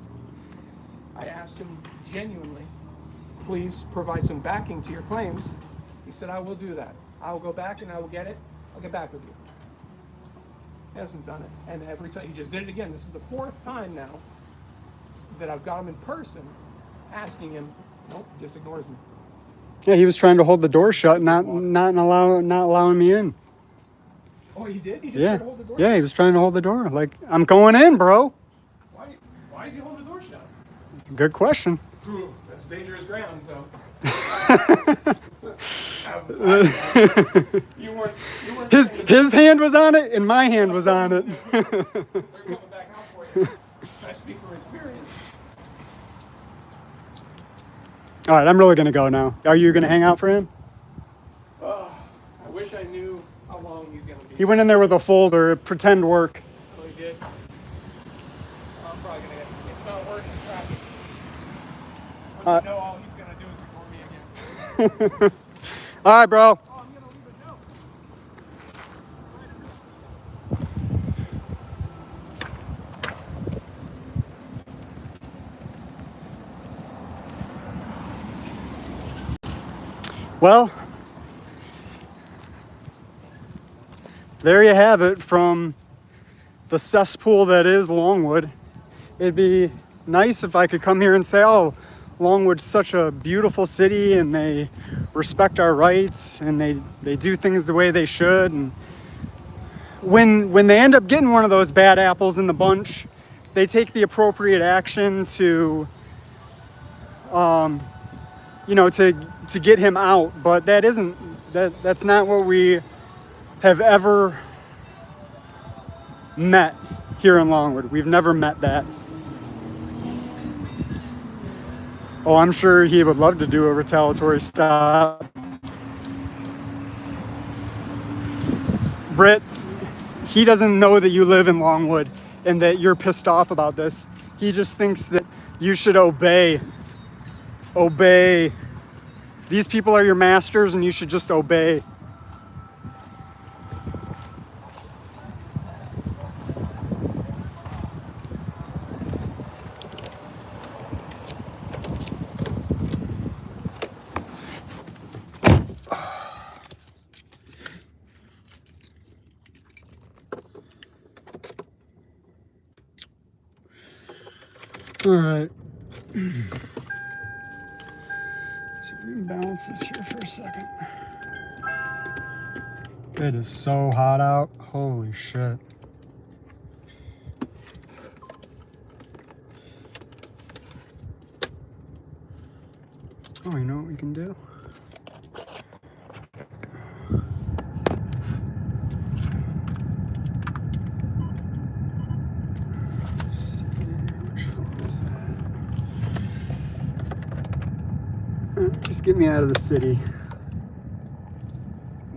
I asked him genuinely, please provide some backing to your claims. He said, I will do that. I will go back and I will get it. I'll get back with you. He hasn't done it. And every time, he just did it again. This is the fourth time now that I've got him in person asking him. Nope, just ignores me. Yeah, he was trying to hold the door shut, not allowing me in. Oh, he did? He just Yeah, tried to hold the door yeah, shut? he was trying to hold the door. Like, I'm going in, bro. Why is he holding the door shut? Good question. Ooh, that's dangerous ground, so. You weren't His hand was on it, and my hand was on it. They're coming back out for you. I speak from experience. All right, I'm really gonna go now. Are you gonna hang out for him? I wish I knew how long he's gonna be. He went in there with a folder, pretend work. Oh, he did? I'm probably gonna it's not working traffic. But you know all he's gonna do is record me again. All right, bro. Oh, I'm gonna leave a note. Well, there you have it from the cesspool that is Longwood. It'd be nice if I could come here and say, oh, Longwood's such a beautiful city and they respect our rights and they do things the way they should. And when they end up getting one of those bad apples in the bunch, they take the appropriate action to to get him out, but that's not what we have ever met here in Longwood. We've never met that. Oh, I'm sure he would love to do a retaliatory stop. Britt, he doesn't know that you live in Longwood and that you're pissed off about this. He just thinks that you should obey. Obey. These people are your masters and you should just obey. All right. So rebalance this here for a second. It is so hot out. Holy shit. Oh, you know what we can do? Let's see, which phone is that? Just get me out of the city. What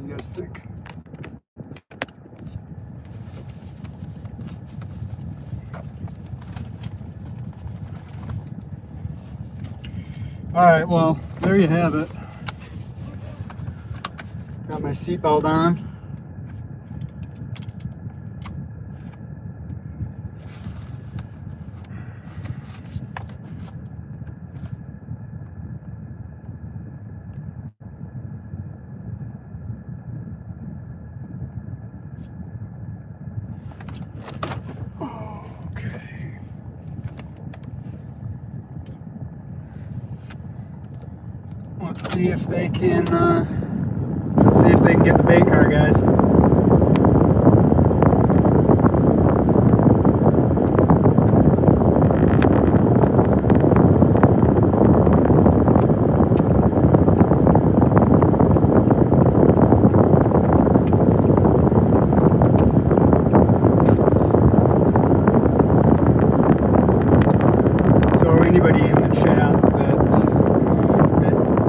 do you guys think? All right, well, there you have it. Got my seatbelt on. Let's see if they can get the bait car, guys. So anybody in the chat that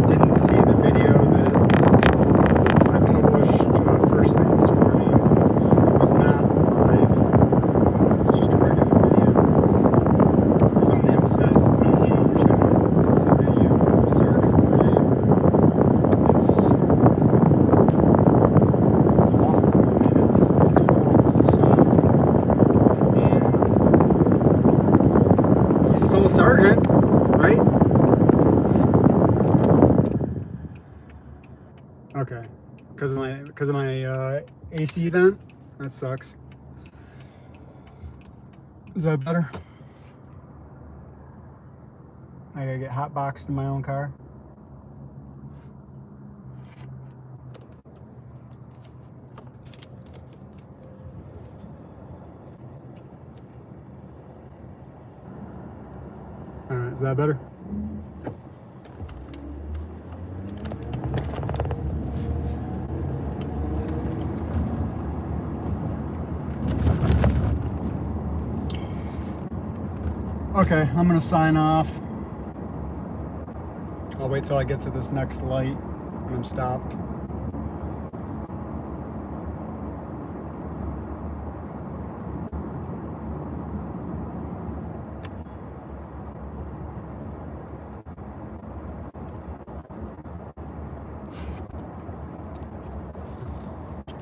didn't see the video that I published first thing this morning, it was not live. It's just a regular video. The thumbnail says unhinged. It's a video of Sergeant Ryan. It's awful. I mean, it's horrible stuff. And he's still a sergeant, right? Okay, because of my AC vent. That sucks. Is that better? I gotta get hot boxed in my own car. All right, is that better? Okay, I'm gonna sign off. I'll wait till I get to this next light when I'm stopped.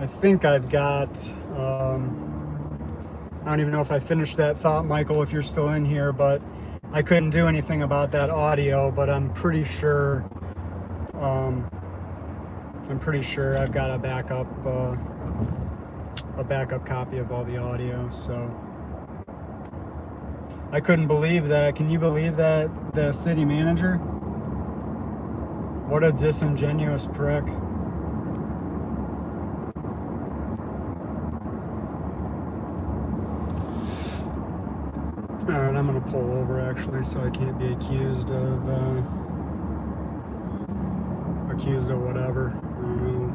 I think I've got, I don't even know if I finished that thought, Michael, if you're still in here, but I couldn't do anything about that audio, but I'm pretty sure I've got a backup copy of all the audio. So I couldn't believe that. Can you believe that the city manager? What a disingenuous prick. Alright, I'm gonna pull over actually so I can't be accused of whatever. I don't know.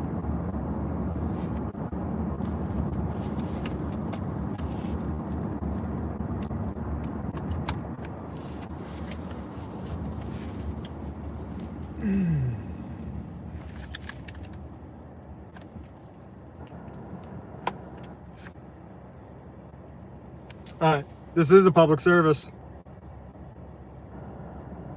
Alright, this is a public service.